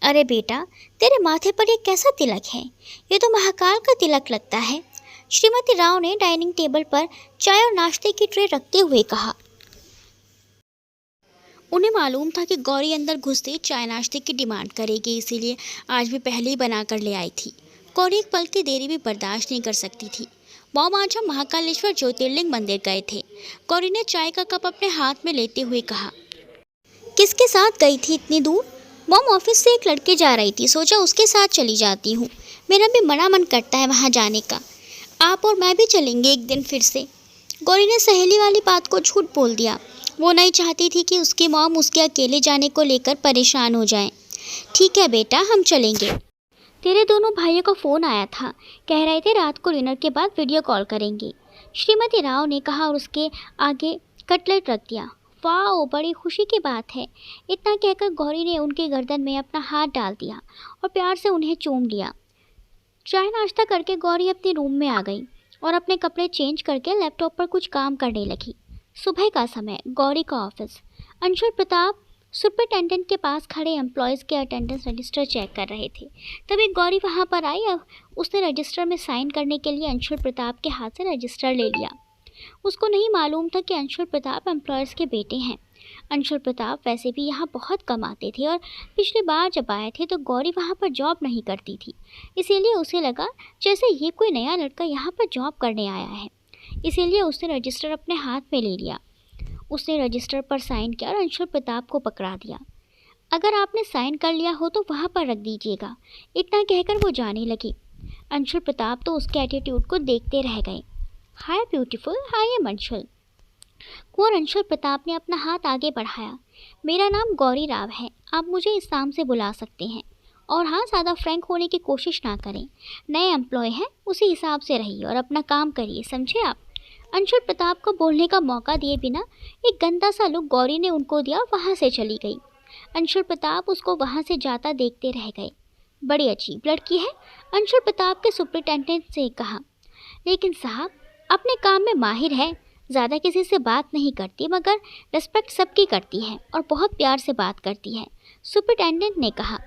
अरे बेटा, तेरे माथे पर ये कैसा तिलक है? ये तो महाकाल का तिलक लगता है, श्रीमती राव ने डाइनिंग टेबल पर चाय और नाश्ते की ट्रे रखते हुए कहा। उन्हें मालूम था कि गौरी अंदर घुसते चाय नाश्ते की डिमांड करेगी, इसीलिए आज भी पहले ही बना कर ले आई थी। गौरी एक पल की देरी भी बर्दाश्त नहीं कर सकती थी। मॉम आज हम महाकालेश्वर ज्योतिर्लिंग मंदिर गए थे, गौरी ने चाय का कप अपने हाथ में लेते हुए कहा। किसके साथ गई थी इतनी दूर? मॉम, ऑफिस से एक लड़के जा रही थी, सोचा उसके साथ चली जाती हूँ। मेरा भी बड़ा मन करता है वहाँ जाने का। आप और मैं भी चलेंगे एक दिन फिर से। गौरी ने सहेली वाली बात को झूठ बोल दिया। वो नहीं चाहती थी कि उसकी मॉम उसके अकेले जाने को लेकर परेशान हो जाए। ठीक है बेटा, हम चलेंगे। तेरे दोनों भाइयों का फ़ोन आया था, कह रहे थे रात को डिनर के बाद वीडियो कॉल करेंगे, श्रीमती राव ने कहा और उसके आगे कटलेट रख दिया। वाह, बड़ी खुशी की बात है। इतना कहकर गौरी ने उनके गर्दन में अपना हाथ डाल दिया और प्यार से उन्हें चूम लिया। चाय नाश्ता करके गौरी अपने रूम में आ गई और अपने कपड़े चेंज करके लैपटॉप पर कुछ काम करने लगी। सुबह का समय, गौरी का ऑफिस। अंशुल प्रताप सुपरिटेंडेंट के पास खड़े एम्प्लॉयज़ के अटेंडेंस रजिस्टर चेक कर रहे थे। तभी गौरी वहां पर आई और उसने रजिस्टर में साइन करने के लिए अंशुल प्रताप के हाथ से रजिस्टर ले लिया। उसको नहीं मालूम था कि अंशुल प्रताप एम्प्लॉयर्स के बेटे हैं। अंशुल प्रताप वैसे भी यहाँ बहुत कम आते थे और पिछली बार जब आए थे तो गौरी वहाँ पर जॉब नहीं करती थी, इसीलिए उसे लगा जैसे ये कोई नया लड़का यहाँ पर जॉब करने आया है। इसीलिए उसने रजिस्टर अपने हाथ में ले लिया। उसने रजिस्टर पर साइन किया और अंशुल प्रताप को पकड़ा दिया। अगर आपने साइन कर लिया हो तो वहाँ पर रख दीजिएगा, इतना कहकर वो जाने लगी। अंशुल प्रताप तो उसके एटीट्यूड को देखते रह गए। हाय ब्यूटीफुल, हाय अंशुल। कुंवर अंशुल प्रताप ने अपना हाथ आगे बढ़ाया। मेरा नाम गौरी राव है, आप मुझे इस नाम से बुला सकते हैं। और हाँ, ज़्यादा फ्रैंक होने की कोशिश ना करें। नए एम्प्लॉय हैं, उसी हिसाब से रहिए और अपना काम करिए, समझे आप? अंशुल प्रताप को बोलने का मौका दिए बिना एक गंदा सा लुक गौरी ने उनको दिया, वहाँ से चली गई। अंशुल प्रताप उसको वहाँ से जाता देखते रह गए। बड़ी अजीब लड़की है, अंशुल प्रताप के सुपरिटेंडेंट से कहा। लेकिन साहब, अपने काम में माहिर है, ज़्यादा किसी से बात नहीं करती, मगर रिस्पेक्ट सबकी करती है और बहुत प्यार से बात करती है, सुपरिटेंडेंट ने कहा।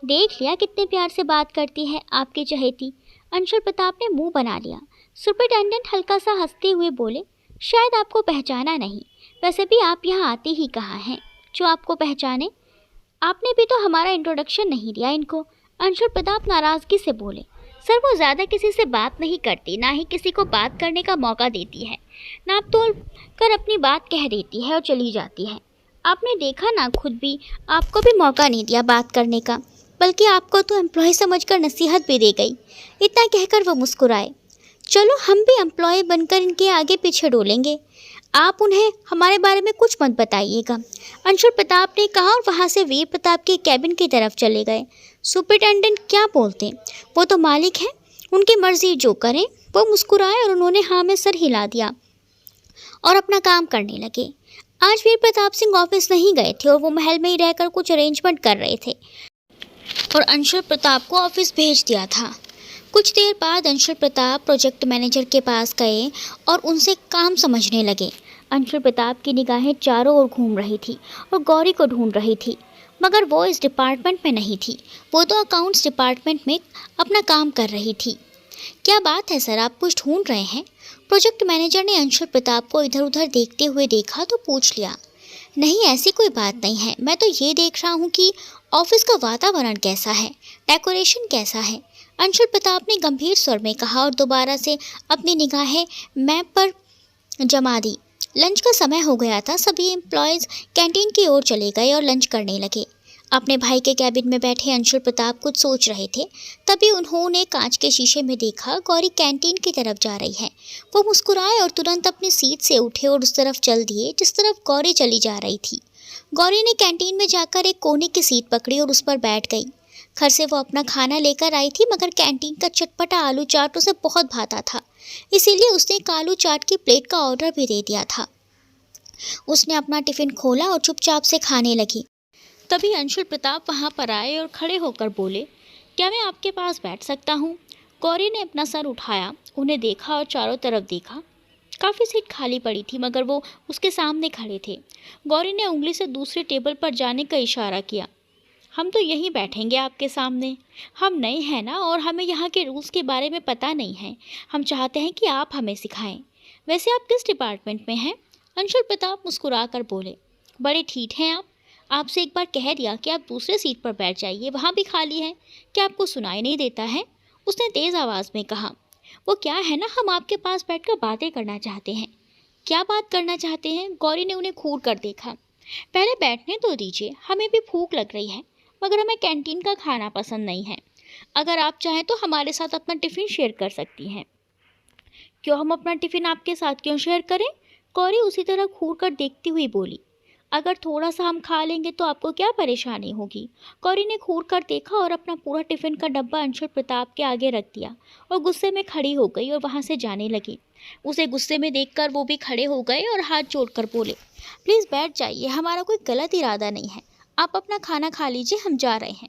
देख लिया कितने प्यार से बात करती है आपकी चहेती। अंशुल प्रताप ने मुंह बना लिया। सुपरिटेंडेंट हल्का सा हंसते हुए बोले, शायद आपको पहचाना नहीं, वैसे भी आप यहाँ आते ही कहाँ हैं जो आपको पहचाने। आपने भी तो हमारा इंट्रोडक्शन नहीं दिया इनको। अंशुल प्रताप नाराज़गी से बोले, सर वो ज़्यादा किसी से बात नहीं करती, ना ही किसी को बात करने का मौका देती है, नाप तोल कर अपनी बात कह देती है और चली जाती है। आपने देखा ना, खुद भी आपको भी मौका नहीं दिया बात करने का, बल्कि आपको तो एम्प्लॉय समझकर नसीहत भी दे गई। इतना कहकर वो मुस्कुराए। चलो हम भी एम्प्लॉय बनकर इनके आगे पीछे डोलेंगे। आप उन्हें हमारे बारे में कुछ मत बताइएगा, अंशुल प्रताप ने कहा और वहाँ से वीर प्रताप के कैबिन की तरफ चले गए। सुपरिटेंडेंट क्या बोलते, वो तो मालिक हैं, उनकी मर्जी जो करें। वो मुस्कुराए और उन्होंने हाँ में सर हिला दिया और अपना काम करने लगे। आज वीर प्रताप सिंह ऑफिस नहीं गए थे और वो महल में ही रहकर कुछ अरेंजमेंट कर रहे थे और अंशुल प्रताप को ऑफिस भेज दिया था। कुछ देर बाद अंशुल प्रताप प्रोजेक्ट मैनेजर के पास गए और उनसे काम समझने लगे। अंशुल प्रताप की निगाहें चारों ओर घूम रही थी और गौरी को ढूंढ रही थी, मगर वो इस डिपार्टमेंट में नहीं थी। वो तो अकाउंट्स डिपार्टमेंट में अपना काम कर रही थी। क्या बात है सर, आप कुछ ढूंढ रहे हैं? प्रोजेक्ट मैनेजर ने अंशुल प्रताप को इधर उधर देखते हुए देखा तो पूछ लिया। नहीं, ऐसी कोई बात नहीं है, मैं तो ये देख रहा हूँ कि ऑफिस का वातावरण कैसा है, डेकोरेशन कैसा है। अंशुल प्रताप ने गंभीर स्वर में कहा और दोबारा से अपनी निगाहें मैप पर जमा दी। लंच का समय हो गया था। सभी एम्प्लॉयज़ कैंटीन की ओर चले गए और लंच करने लगे। अपने भाई के कैबिन में बैठे अंशुल प्रताप कुछ सोच रहे थे। तभी उन्होंने कांच के शीशे में देखा गौरी कैंटीन की तरफ जा रही है। वो मुस्कुराए और तुरंत अपनी सीट से उठे और उस तरफ चल दिए जिस तरफ गौरी चली जा रही थी। गौरी ने कैंटीन में जाकर एक कोने की सीट पकड़ी और उस पर बैठ गई। घर से वो अपना खाना लेकर आई थी, मगर कैंटीन का चटपटा आलू चाट उसे बहुत भाता था, इसीलिए उसने एक आलू चाट की प्लेट का ऑर्डर भी दे दिया था। उसने अपना टिफ़िन खोला और चुपचाप से खाने लगी। तभी अंशुल प्रताप वहाँ पर आए और खड़े होकर बोले, क्या मैं आपके पास बैठ सकता हूँ? गौरी ने अपना सर उठाया, उन्हें देखा और चारों तरफ देखा। काफ़ी सीट खाली पड़ी थी, मगर वो उसके सामने खड़े थे। गौरी ने उंगली से दूसरे टेबल पर जाने का इशारा किया। हम तो यहीं बैठेंगे आपके सामने। हम नए हैं ना, और हमें यहाँ के रूल्स के बारे में पता नहीं है। हम चाहते हैं कि आप हमें सिखाएं। वैसे आप किस डिपार्टमेंट में हैं? अंशुल प्रताप मुस्कुरा कर बोले, बड़े ठीक हैं आप। आपसे एक बार कह दिया कि आप दूसरे सीट पर बैठ जाइए, वहाँ भी खाली है। क्या आपको सुनाई नहीं देता है? उसने तेज़ आवाज़ में कहा। वो क्या है ना, हम आपके पास बैठकर बातें करना चाहते हैं। क्या बात करना चाहते हैं? गौरी ने उन्हें घूर कर देखा। पहले बैठने तो दीजिए, हमें भी भूख लग रही है, मगर हमें कैंटीन का खाना पसंद नहीं है। अगर आप चाहें तो हमारे साथ अपना टिफ़िन शेयर कर सकती हैं। क्यों, हम अपना टिफ़िन आपके साथ क्यों शेयर करें? गौरी उसी तरह घूर कर देखती हुई बोली। अगर थोड़ा सा हम खा लेंगे तो आपको क्या परेशानी होगी? गौरी ने घूर कर देखा और अपना पूरा टिफ़िन का डब्बा अंशुल प्रताप के आगे रख दिया और गुस्से में खड़ी हो गई और वहाँ से जाने लगी। उसे गुस्से में देखकर वो भी खड़े हो गए और हाथ जोड़कर बोले, प्लीज़ बैठ जाइए, हमारा कोई गलत इरादा नहीं है। आप अपना खाना खा लीजिए, हम जा रहे हैं।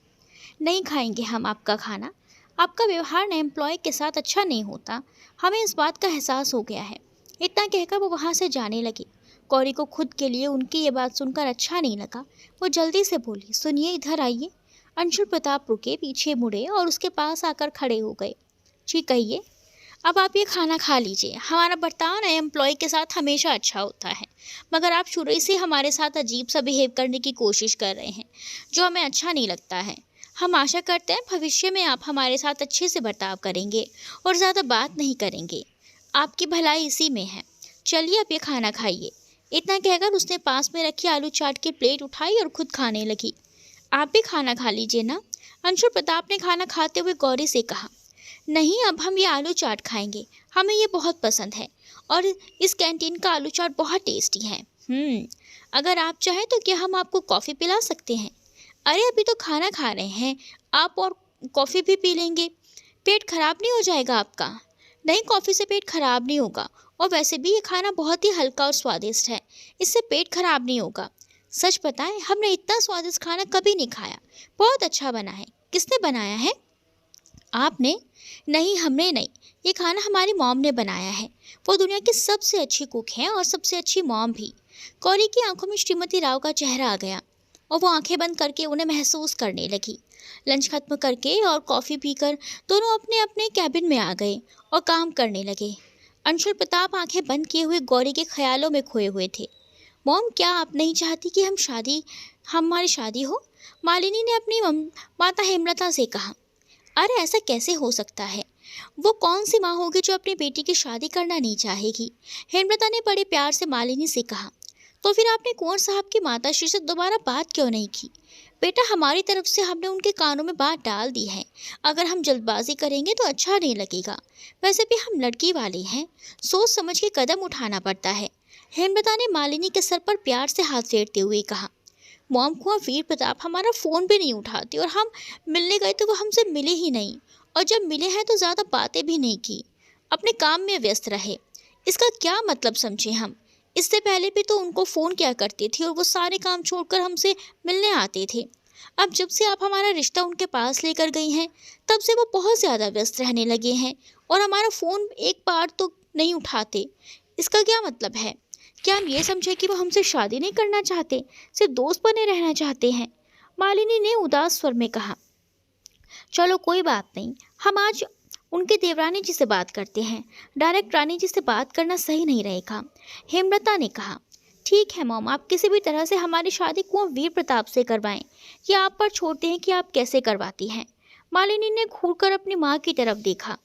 नहीं खाएंगे हम आपका खाना। आपका व्यवहार नए एम्प्लॉय के साथ अच्छा नहीं होता, हमें इस बात का एहसास हो गया है। इतना कहकर वो वहाँ से जाने लगी। गौरी को खुद के लिए उनकी ये बात सुनकर अच्छा नहीं लगा। वो जल्दी से बोली, सुनिए, इधर आइए। अंशुल प्रताप रुके, पीछे मुड़े और उसके पास आकर खड़े हो गए। जी कहिए। अब आप ये खाना खा लीजिए। हमारा बर्ताव नए एम्प्लॉय के साथ हमेशा अच्छा होता है, मगर आप शुरू से हमारे साथ अजीब सा बिहेव करने की कोशिश कर रहे हैं, जो हमें अच्छा नहीं लगता है। हम आशा करते हैं भविष्य में आप हमारे साथ अच्छे से बर्ताव करेंगे और ज़्यादा बात नहीं करेंगे। आपकी भलाई इसी में है। चलिए अब ये खाना खाइए। इतना कहकर उसने पास में रखी आलू चाट की प्लेट उठाई और खुद खाने लगी। आप भी खाना खा लीजिए ना। अंशुल प्रताप ने खाना खाते हुए गौरी से कहा। नहीं, अब हम ये आलू चाट खाएंगे, हमें ये बहुत पसंद है और इस कैंटीन का आलू चाट बहुत टेस्टी है। अगर आप चाहें तो क्या हम आपको कॉफ़ी पिला सकते हैं? अरे अभी तो खाना खा रहे हैं, आप और कॉफ़ी भी पी लेंगे, पेट खराब नहीं हो जाएगा आपका? नहीं, कॉफ़ी से पेट खराब नहीं होगा, और वैसे भी ये खाना बहुत ही हल्का और स्वादिष्ट है, इससे पेट खराब नहीं होगा। सच बताएं, हमने इतना स्वादिष्ट खाना कभी नहीं खाया। बहुत अच्छा बना है। किसने बनाया है? आपने? नहीं, हमने नहीं। ये खाना हमारी मॉम ने बनाया है। वो दुनिया की सबसे अच्छी कुक हैं और सबसे अच्छी मॉम भी। गौरी की आंखों में श्रीमती राव का चेहरा आ गया और वो आंखें बंद करके उन्हें महसूस करने लगी। लंच खत्म करके और कॉफ़ी पीकर दोनों अपने अपने कैबिन में आ गए और काम करने लगे। अंशुल प्रताप आंखें बंद किए हुए गौरी के ख्यालों में खोए हुए थे। मॉम, क्या आप नहीं चाहती कि हमारी शादी हो? मालिनी ने अपनी माता हेमलता से कहा। अरे ऐसा कैसे हो सकता है? वो कौन सी माँ होगी जो अपनी बेटी की शादी करना नहीं चाहेगी? हेमलता ने बड़े प्यार से मालिनी से कहा। तो फिर आपने कुंवर साहब की माताश्री से दोबारा बात क्यों नहीं की? बेटा, हमारी तरफ से हमने उनके कानों में बात डाल दी है। अगर हम जल्दबाजी करेंगे तो अच्छा नहीं लगेगा। वैसे भी हम लड़की वाले हैं, सोच समझ के कदम उठाना पड़ता है। हेमलता ने मालिनी के सर पर प्यार से हाथ फेरते हुए कहा। मॉम, कुंवर वीर प्रताप हमारा फ़ोन भी नहीं उठाते और हम मिलने गए तो वो हमसे मिले ही नहीं, और जब मिले हैं तो ज़्यादा बातें भी नहीं की, अपने काम में व्यस्त रहे। इसका क्या मतलब समझे हम? इससे पहले भी तो उनको फ़ोन किया करते थे और वो सारे काम छोड़कर हमसे मिलने आते थे। अब जब से आप हमारा रिश्ता उनके पास लेकर गई हैं, तब से वो बहुत ज़्यादा व्यस्त रहने लगे हैं और हमारा फ़ोन एक बार तो नहीं उठाते। इसका क्या मतलब है? क्या हम ये समझे कि वो हमसे शादी नहीं करना चाहते, सिर्फ दोस्त बने रहना चाहते हैं? मालिनी ने उदास स्वर में कहा। चलो कोई बात नहीं, हम आज उनके देवरानी जी से बात करते हैं। डायरेक्ट रानी जी से बात करना सही नहीं रहेगा, हेमलता ने कहा। ठीक है मॉम, आप किसी भी तरह से हमारी शादी कुंवर वीर प्रताप से करवाएं। ये आप पर छोड़ते हैं कि आप कैसे करवाती हैं। मालिनी ने घूरकर अपनी माँ की तरफ देखा।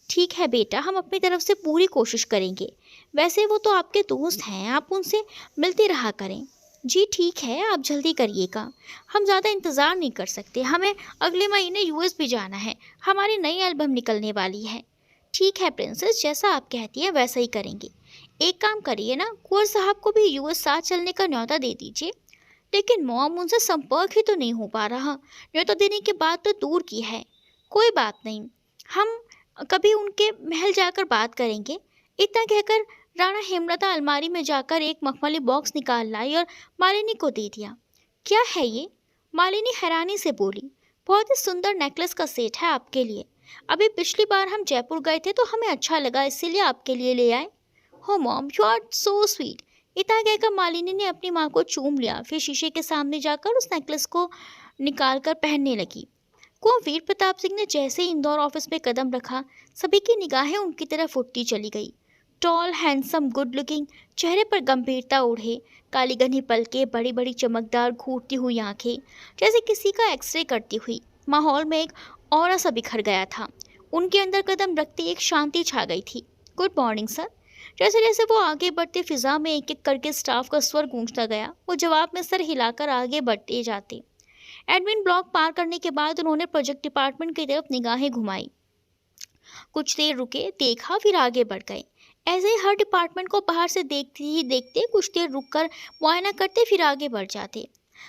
ठीक है बेटा, हम अपनी तरफ से पूरी कोशिश करेंगे। वैसे वो तो आपके दोस्त हैं, आप उनसे मिलते रहा करें। जी ठीक है, आप जल्दी करिएगा, हम ज़्यादा इंतज़ार नहीं कर सकते। हमें अगले महीने यूएस भी जाना है, हमारी नई एल्बम निकलने वाली है। ठीक है प्रिंसेस, जैसा आप कहती हैं वैसा ही करेंगे। एक काम करिए ना, कुंवर साहब को भी यूएस साथ चलने का न्योता दे दीजिए। लेकिन मॉम, उनसे संपर्क ही तो नहीं हो पा रहा। न्योता देने की बात तो दूर की है। कोई बात नहीं, हम कभी उनके महल जाकर बात करेंगे। इतना कहकर राणा हेमलता अलमारी में जाकर एक मखमली बॉक्स निकाल लाई और मालिनी को दे दिया। क्या है ये? मालिनी हैरानी से बोली। बहुत ही सुंदर नेकलेस का सेट है आपके लिए। अभी पिछली बार हम जयपुर गए थे तो हमें अच्छा लगा, इसीलिए आपके लिए ले आए। Oh mom, you are so sweet. इतना कहकर मालिनी ने अपनी माँ को चूम लिया, फिर शीशे के सामने जाकर उस नेकलेस को निकाल कर पहनने लगी। कुंवर वीर प्रताप सिंह ने जैसे ही इंदौर ऑफिस में कदम रखा, सभी की निगाहें उनकी तरफ उठती चली गई। टॉल, हैंडसम, गुड लुकिंग, चेहरे पर गंभीरता ओढ़े, काली घनी पलकें, बड़ी बड़ी चमकदार घूरती हुई आंखें, जैसे किसी का एक्सरे करती हुई। माहौल में एक ऑरा सा बिखर गया था। उनके अंदर कदम रखते एक शांति छा गई थी। Good morning sir. जैसे जैसे वो आगे बढ़ते, फिजा में एक एक करके स्टाफ का स्वर गूंजता गया। वो जवाब में सर हिलाकर आगे बढ़ते जाते। एडमिन ब्लॉक पार करने के बाद उन्होंने प्रोजेक्ट डिपार्टमेंट की तरफ निगाहें घुमाई। कुछ देर रुके, देखा, फिर आगे बढ़ गए। ऐसे ही हर डिपार्टमेंट को बाहर से देखते ही देखते कुछ देर रुककर मुआयना करते, फिर आगे बढ़ जाते।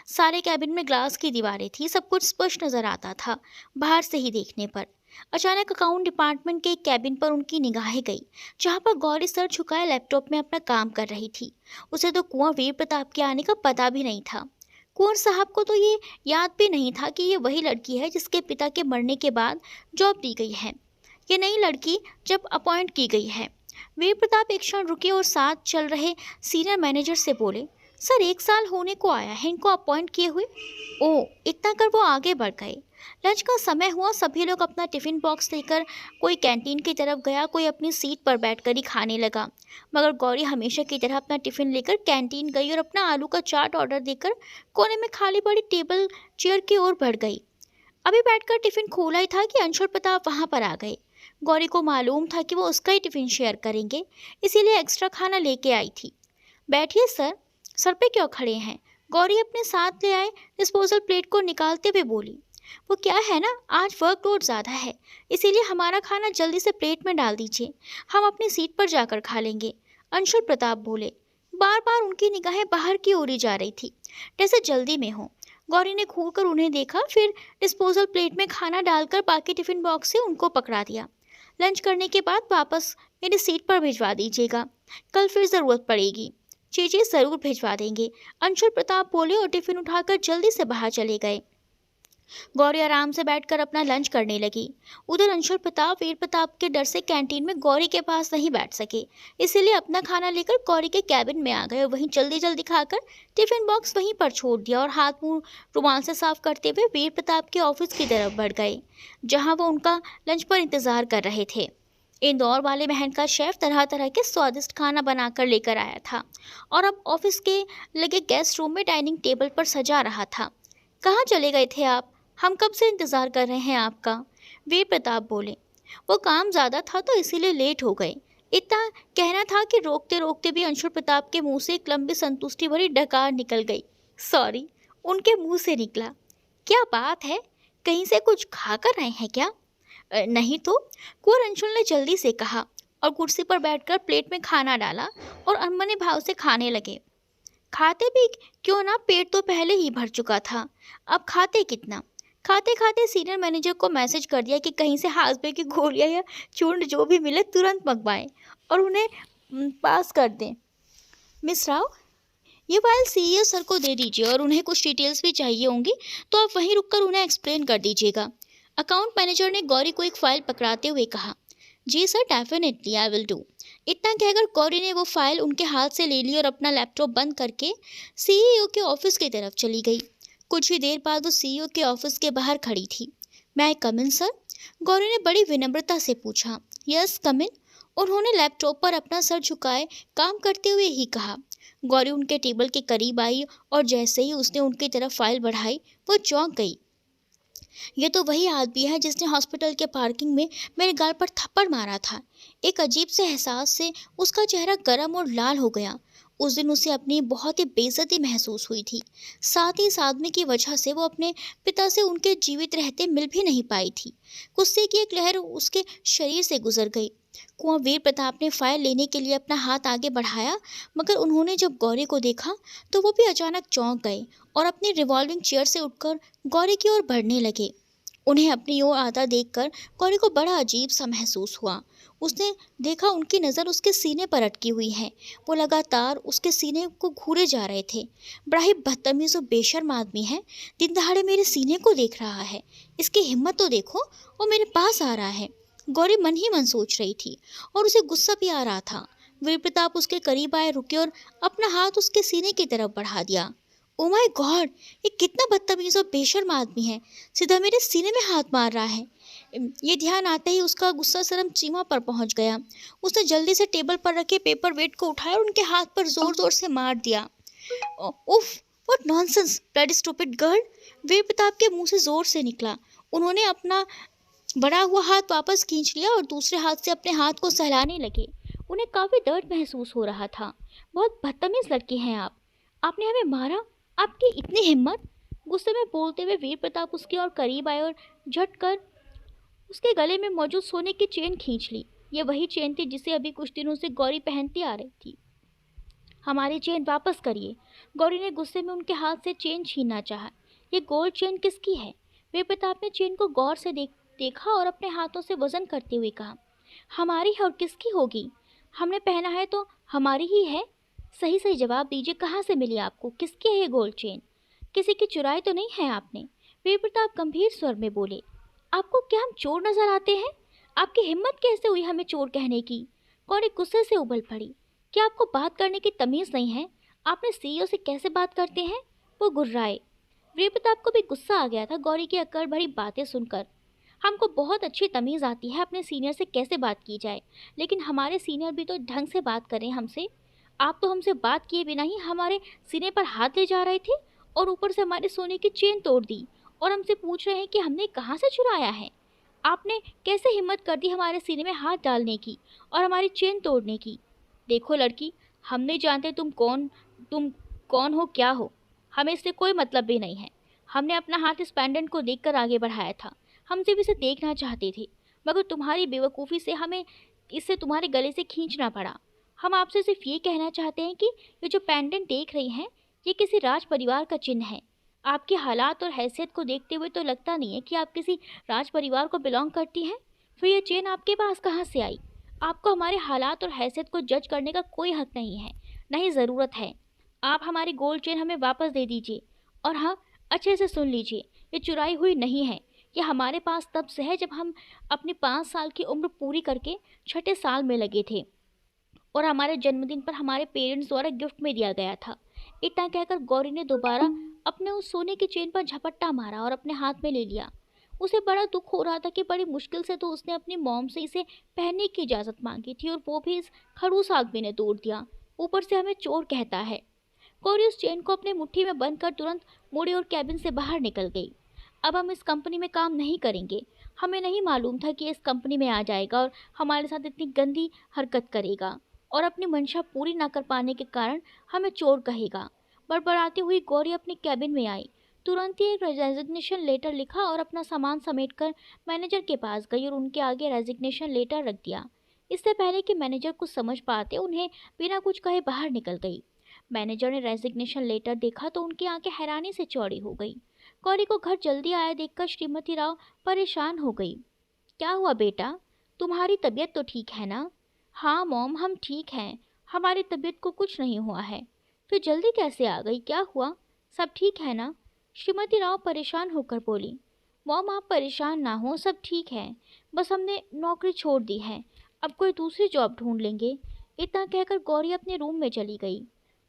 सारे कैबिन में ग्लास की दीवारें थी, सब कुछ स्पष्ट नजर आता था बाहर से ही देखने पर। अचानक अकाउंट डिपार्टमेंट के एक कैबिन पर उनकी निगाहें गई, जहाँ पर गौरी सर झुकाए लैपटॉप में अपना काम कर रही थी। उसे तो कुंवर वीर प्रताप के आने का पता भी नहीं था। कुंवर साहब को तो ये याद भी नहीं था कि ये वही लड़की है जिसके पिता के मरने के बाद जॉब दी गई है। ये नई लड़की जब अपॉइंट की गई है। वीर प्रताप एक क्षण रुके और साथ चल रहे सीनियर मैनेजर से बोले, सर 1 साल होने को आया है इनको अपॉइंट किए हुए। ओ, इतना कर वो आगे बढ़ गए। लंच का समय हुआ, सभी लोग अपना टिफ़िन बॉक्स लेकर कोई कैंटीन की तरफ गया, कोई अपनी सीट पर बैठकर ही खाने लगा। मगर गौरी हमेशा की तरह अपना टिफ़िन लेकर कैंटीन गई और अपना आलू का चाट ऑर्डर देकर कोने में खाली पड़ी टेबल चेयर की ओर बढ़ गई। अभी बैठकर टिफ़िन खोला ही था कि अंशुल प्रताप वहाँ पर आ गए। गौरी को मालूम था कि वो उसका ही टिफ़िन शेयर करेंगे, इसीलिए एक्स्ट्रा खाना लेके आई थी। बैठिए सर। सर पे क्यों खड़े हैं? गौरी अपने साथ ले आए डिस्पोजल प्लेट को निकालते हुए बोली। वो क्या है ना, आज वर्कलोड ज़्यादा है, इसीलिए हमारा खाना जल्दी से प्लेट में डाल दीजिए, हम अपनी सीट पर जाकर खा लेंगे, अंशुल प्रताप बोले। बार बार उनकी निगाहें बाहर की ओर ही जा रही थी, जैसे जल्दी में हो। गौरी ने घूर कर उन्हें देखा, फिर डिस्पोजल प्लेट में खाना डालकर बाकी टिफ़िन बॉक्स से उनको पकड़ा दिया। लंच करने के बाद वापस मेरी सीट पर भिजवा दीजिएगा, कल फिर ज़रूरत पड़ेगी। जी जी ज़रूर भिजवा देंगे, अंशुल प्रताप बोले और टिफ़िन उठाकर जल्दी से बाहर चले गए। गौरी आराम से बैठकर अपना लंच करने लगी। उधर अंशुल प्रताप वीर प्रताप के डर से कैंटीन में गौरी के पास नहीं बैठ सके, इसीलिए अपना खाना लेकर गौरी के कैबिन में आ गए और वहीं जल्दी जल्दी खाकर टिफ़िन बॉक्स वहीं पर छोड़ दिया और हाथ मुंह रुमाल से साफ करते हुए वीर प्रताप के ऑफिस की तरफ बढ़ गए, जहाँ वो उनका लंच पर इंतज़ार कर रहे थे। इंदौर वाले महल का शेफ तरह तरह के स्वादिष्ट खाना बनाकर लेकर आया था और अब ऑफिस के लगे गेस्ट रूम में डाइनिंग टेबल पर सजा रहा था। कहाँ चले गए थे आप? हम कब से इंतज़ार कर रहे हैं आपका, वीर प्रताप बोले। वो काम ज़्यादा था तो इसीलिए लेट हो गए, इतना कहना था कि रोकते रोकते भी अंशुल प्रताप के मुंह से एक लंबी संतुष्टि भरी डकार निकल गई। सॉरी, उनके मुंह से निकला। क्या बात है, कहीं से कुछ खा कर आए हैं क्या? नहीं तो, कुंवर अंशुल ने जल्दी से कहा और कुर्सी पर बैठकर प्लेट में खाना डाला और अनमने भाव से खाने लगे। खाते भी क्यों ना, पेट तो पहले ही भर चुका था, अब खाते कितना। खाते खाते सीनियर मैनेजर को मैसेज कर दिया कि कहीं से हाजमे की गोलियां या चूर्ण जो भी मिले तुरंत मंगवाएं और उन्हें पास कर दें। मिस राव, ये फाइल सीईओ सर को दे दीजिए और उन्हें कुछ डिटेल्स भी चाहिए होंगी तो आप वहीं रुककर उन्हें एक्सप्लेन कर दीजिएगा। अकाउंट मैनेजर ने गौरी को एक फ़ाइल पकड़ाते हुए कहा। जी sir, definitely I will do. इतना कहकर गौरी ने वो फाइल उनके हाथ से ले ली और अपना लैपटॉप बंद करके सीईओ के ऑफिस की तरफ चली गई। कुछ ही देर बाद वो सीईओ के ऑफिस के बाहर खड़ी थी। मैं आई कम इन सर? गौरी ने बड़ी विनम्रता से पूछा। यस कम इन, उन्होंने लैपटॉप पर अपना सर झुकाए काम करते हुए ही कहा। गौरी उनके टेबल के करीब आई और जैसे ही उसने उनकी तरफ फाइल बढ़ाई वो चौंक गई। ये तो वही आदमी है जिसने हॉस्पिटल के पार्किंग में मेरे गाल पर थप्पड़ मारा था। एक अजीब से एहसास से उसका चेहरा गर्म और लाल हो गया। उस दिन उसे अपनी बहुत ही बेइज्जती महसूस हुई थी। साथ ही इस आदमी की वजह से वो अपने पिता से उनके जीवित रहते मिल भी नहीं पाई थी। गुस्से की एक लहर उसके शरीर से गुजर गई। कुंवर वीर प्रताप ने फाइल लेने के लिए अपना हाथ आगे बढ़ाया, मगर उन्होंने जब गौरी को देखा तो वो भी अचानक चौंक गए और अपनी रिवॉल्विंग चेयर से उठकर गौरी की ओर बढ़ने लगे। उन्हें अपनी ओर आता देखकर गौरी को बड़ा अजीब सा महसूस हुआ। उसने देखा उनकी नज़र उसके सीने पर अटकी हुई है। वो लगातार उसके सीने को घूरे जा रहे थे। बड़ा ही बदतमीज़ और बेशर्म आदमी है, दिन दहाड़े मेरे सीने को देख रहा है। इसकी हिम्मत तो देखो, वो मेरे पास आ रहा है। गौरी मन ही मन सोच रही थी और उसे गुस्सा भी आ रहा था। वीर प्रताप उसके करीब आए, रुके और अपना हाथ उसके सीने की तरफ बढ़ा दिया। ओ माय गॉड, ये कितना बदतमीज और बेशर्म आदमी है, सीधा मेरे सीने में हाथ मार रहा है। ये ध्यान आते ही उसका गुस्सा शर्म सीमा पर पहुंच गया। उसने जल्दी से टेबल पर रखे पेपर वेट को उठाया और उनके हाथ पर जोर जोर से मार दिया। उफ, what nonsense, bloody stupid girl, Veer Pratap के मुंह से जोर से निकला। उन्होंने अपना बढ़ा हुआ हाथ वापस खींच लिया और दूसरे हाथ से अपने हाथ को सहलाने लगे। उन्हें काफ़ी दर्द महसूस हो रहा था। बहुत बदतमीज लड़की हैं आप, आपने हमें मारा, आपकी इतनी हिम्मत? गुस्से में बोलते हुए वीर प्रताप उसके और करीब आए और झट कर उसके गले में मौजूद सोने की चेन खींच ली। ये वही चेन थी जिसे अभी कुछ दिनों से गौरी पहनती आ रही थी। हमारी चेन वापस करिए। गौरी ने गुस्से में उनके हाथ से चेन छीनना चाहा। ये गोल्ड चेन किसकी है? वीर प्रताप ने चेन को गौर से देखा और अपने हाथों से वजन करते हुए कहा, हमारी है और किसकी होगी? हमने पहना है तो हमारी ही है। सही सही जवाब दीजिए, कहाँ से मिली आपको? किसकी है ये गोल्ड चेन? किसी की चुराई तो नहीं है आपने? वीर प्रताप गंभीर स्वर में बोले। आपको क्या हम चोर नजर आते हैं? आपकी हिम्मत कैसे हुई हमें चोर कहने की? गौरी गुस्से से उबल पड़ी। क्या आपको बात करने की तमीज़ नहीं है? आपने सीईओ से कैसे बात करते हैं? वो गुर्राए। वीर प्रताप को भी गुस्सा आ गया था गौरी की अक्कड़ भरी बातें सुनकर। हमको बहुत अच्छी तमीज़ आती है अपने सीनियर से कैसे बात की जाए, लेकिन हमारे सीनियर भी तो ढंग से बात करें हमसे। आप तो हमसे बात किए बिना ही हमारे सीने पर हाथ ले जा रहे थे और ऊपर से हमारे सोने की चेन तोड़ दी और हमसे पूछ रहे हैं कि हमने कहाँ से चुराया है। आपने कैसे हिम्मत कर दी हमारे सीने में हाथ डालने की और हमारी चेन तोड़ने की? देखो लड़की, हम नहीं जानते तुम कौन हो, क्या हो। हमें इससे कोई मतलब भी नहीं है। हमने अपना हाथ इस पेंडेंट को देखकर आगे बढ़ाया था। हम सिर्फ इसे देखना चाहते थे, मगर तुम्हारी बेवकूफ़ी से हमें इसे तुम्हारे गले से खींचना पड़ा। हम आपसे सिर्फ ये कहना चाहते हैं कि ये जो पेंडेंट देख रही हैं, ये किसी राज परिवार का चिन्ह है। आपके हालात और हैसियत को देखते हुए तो लगता नहीं है कि आप किसी राज परिवार को बिलोंग करती हैं। फिर ये चेन आपके पास कहाँ से आई? आपको हमारे हालात और हैसियत को जज करने का कोई हक नहीं है, नहीं ज़रूरत है। आप हमारी गोल्ड चेन हमें वापस दे दीजिए। और हाँ, अच्छे से सुन लीजिए, ये चुराई हुई नहीं है। ये हमारे पास तब से है जब हम अपनी 5 साल की उम्र पूरी करके 6ठे साल में लगे थे और हमारे जन्मदिन पर हमारे पेरेंट्स द्वारा गिफ्ट में दिया गया था। इतना कहकर गौरी ने दोबारा अपने उस सोने की चेन पर झपट्टा मारा और अपने हाथ में ले लिया। उसे बड़ा दुख हो रहा था कि बड़ी मुश्किल से तो उसने अपनी मॉम से इसे पहनने की इजाज़त मांगी थी और वो भी इस खड़ूस आदमी ने तोड़ दिया। ऊपर से हमें चोर कहता है। गौरी उस चेन को अपने मुट्ठी में बंद कर तुरंत मुड़ी और कैबिन से बाहर निकल गई। अब हम इस कंपनी में काम नहीं करेंगे। हमें नहीं मालूम था कि इस कंपनी में आ जाएगा और हमारे साथ इतनी गंदी हरकत करेगा और अपनी मंशा पूरी ना कर पाने के कारण हमें चोर कहेगा। बड़बड़ाती हुई गौरी अपने कैबिन में आई। तुरंत ही एक रेजिग्नेशन लेटर लिखा और अपना सामान समेटकर मैनेजर के पास गई और उनके आगे रेजिग्नेशन लेटर रख दिया। इससे पहले कि मैनेजर कुछ समझ पाते उन्हें बिना कुछ कहे बाहर निकल गई। मैनेजर ने रेजिग्नेशन लेटर देखा तो उनकी आंखें हैरानी से चौड़ी हो गई। गौरी को घर जल्दी आया देखकर श्रीमती राव परेशान हो गई। क्या हुआ बेटा, तुम्हारी तबीयत तो ठीक है ना? हाँ मॉम, हम ठीक हैं, हमारी तबीयत को कुछ नहीं हुआ है। फिर जल्दी कैसे आ गई, क्या हुआ? सब ठीक है ना? श्रीमती राव परेशान होकर बोली। मॉम आप परेशान ना हो, सब ठीक है, बस हमने नौकरी छोड़ दी है, अब कोई दूसरी जॉब ढूंढ लेंगे। इतना कहकर गौरी अपने रूम में चली गई।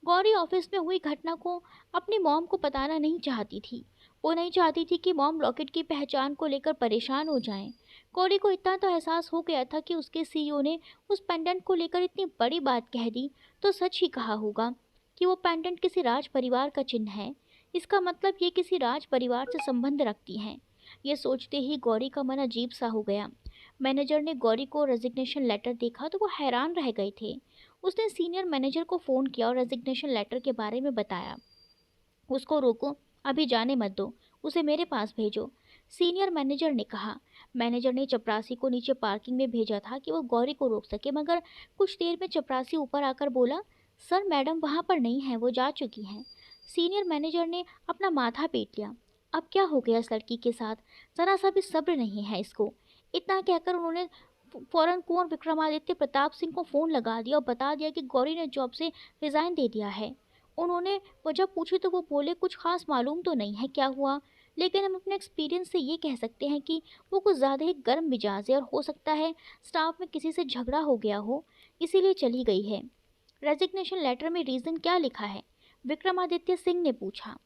गौरी ऑफिस में हुई घटना को अपनी मॉम को बताना नहीं चाहती थी। वो नहीं चाहती थी कि मॉम लॉकेट की पहचान को लेकर परेशान हो जाएं। गौरी को इतना तो एहसास हो गया था कि उसके सीईओ ने उस पेंडेंट को लेकर इतनी बड़ी बात कह दी तो सच ही कहा होगा कि वो पेंडेंट किसी राज परिवार का चिन्ह है। इसका मतलब ये किसी राज परिवार से संबंध रखती हैं। ये सोचते ही गौरी का मन अजीब सा हो गया। मैनेजर ने गौरी को रेजिग्नेशन लेटर देखा तो वो हैरान रह गए थे। उसने सीनियर मैनेजर को फ़ोन किया और रेजिग्नेशन लेटर के बारे में बताया। उसको रोको, अभी जाने मत दो, उसे मेरे पास भेजो, सीनियर मैनेजर ने कहा। मैनेजर ने चपरासी को नीचे पार्किंग में भेजा था कि वो गौरी को रोक सके, मगर कुछ देर में चपरासी ऊपर आकर बोला, सर मैडम वहाँ पर नहीं है, वो जा चुकी हैं। सीनियर मैनेजर ने अपना माथा पीट लिया। अब क्या हो गया इस लड़की के साथ, ज़रा सा भी सब्र नहीं है इसको। इतना कहकर उन्होंने फौरन कुंवर विक्रमादित्य प्रताप सिंह को फ़ोन लगा दिया और बता दिया कि गौरी ने जॉब से रिज़ाइन दे दिया है। उन्होंने वजह पूछी तो वो बोले कुछ खास मालूम तो नहीं है क्या हुआ, लेकिन हम अपने एक्सपीरियंस से ये कह सकते हैं कि वो कुछ ज़्यादा ही गर्म मिजाज है और हो सकता है स्टाफ में किसी से झगड़ा हो गया हो, इसीलिए चली गई है। रेजिग्नेशन लेटर में रीज़न क्या लिखा है? विक्रमादित्य सिंह ने पूछा।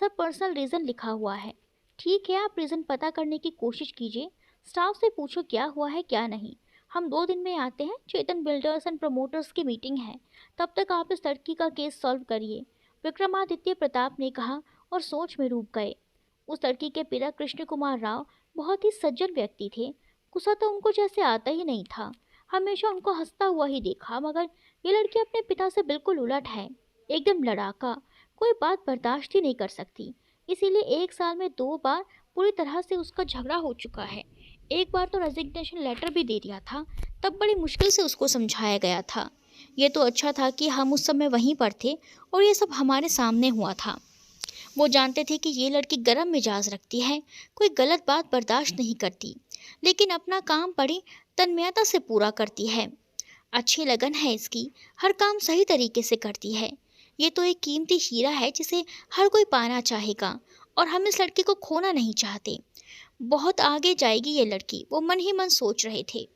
सर पर्सनल रीज़न लिखा हुआ है। ठीक है, आप रीज़न पता करने की कोशिश कीजिए, स्टाफ से पूछो क्या हुआ है क्या नहीं। हम 2 दिन में आते हैं, चेतन बिल्डर्स एंड प्रमोटर्स की मीटिंग है, तब तक आप इस लड़की का केस सॉल्व करिए, विक्रमादित्य प्रताप ने कहा और सोच में डूब गए। उस लड़की के पिता कृष्ण कुमार राव बहुत ही सज्जन व्यक्ति थे। गुस्सा तो उनको जैसे आता ही नहीं था, हमेशा उनको हंसता हुआ ही देखा, मगर ये लड़की अपने पिता से बिल्कुल उलट है, एकदम लड़ाका, कोई बात बर्दाश्त ही नहीं कर सकती। इसीलिए 1 साल में 2 बार पूरी तरह से उसका झगड़ा हो चुका है। एक बार तो रेजिग्नेशन लेटर भी दे दिया था, तब बड़ी मुश्किल से उसको समझाया गया था। ये तो अच्छा था कि हम उस समय वहीं पर थे और ये सब हमारे सामने हुआ था। वो जानते थे कि ये लड़की गर्म मिजाज रखती है, कोई गलत बात बर्दाश्त नहीं करती, लेकिन अपना काम बड़ी तन्मयता से पूरा करती है। अच्छी लगन है इसकी, हर काम सही तरीके से करती है। ये तो एक कीमती हीरा है जिसे हर कोई पाना चाहेगा और हम इस लड़की को खोना नहीं चाहते। बहुत आगे जाएगी ये लड़की, वो मन ही मन सोच रहे थे।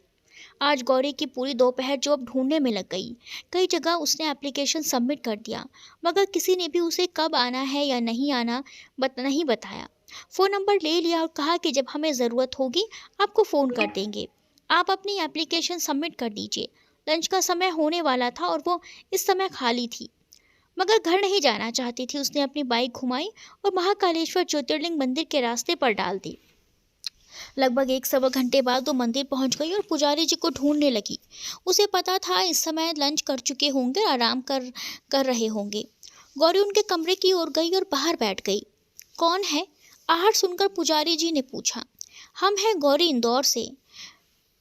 आज गौरी की पूरी दोपहर जॉब ढूंढने में लग गई। कई जगह उसने एप्लीकेशन सबमिट कर दिया, मगर किसी ने भी उसे कब आना है या नहीं आना नहीं बताया। फ़ोन नंबर ले लिया और कहा कि जब हमें ज़रूरत होगी आपको फ़ोन कर देंगे, आप अपनी एप्लीकेशन सबमिट कर दीजिए। लंच का समय होने वाला था और वो इस समय खाली थी, मगर घर नहीं जाना चाहती थी। उसने अपनी बाइक घुमाई और महाकालेश्वर ज्योतिर्लिंग मंदिर के रास्ते पर डाल दी। लगभग 1 सवा घंटे बाद वो मंदिर पहुंच गई और पुजारी जी को ढूंढने लगी। उसे पता था इस समय लंच कर चुके होंगे, आराम कर रहे होंगे। गौरी उनके कमरे की ओर गई और बाहर बैठ गई। कौन है? आहट सुनकर पुजारी जी ने पूछा। हम हैं गौरी, इंदौर से,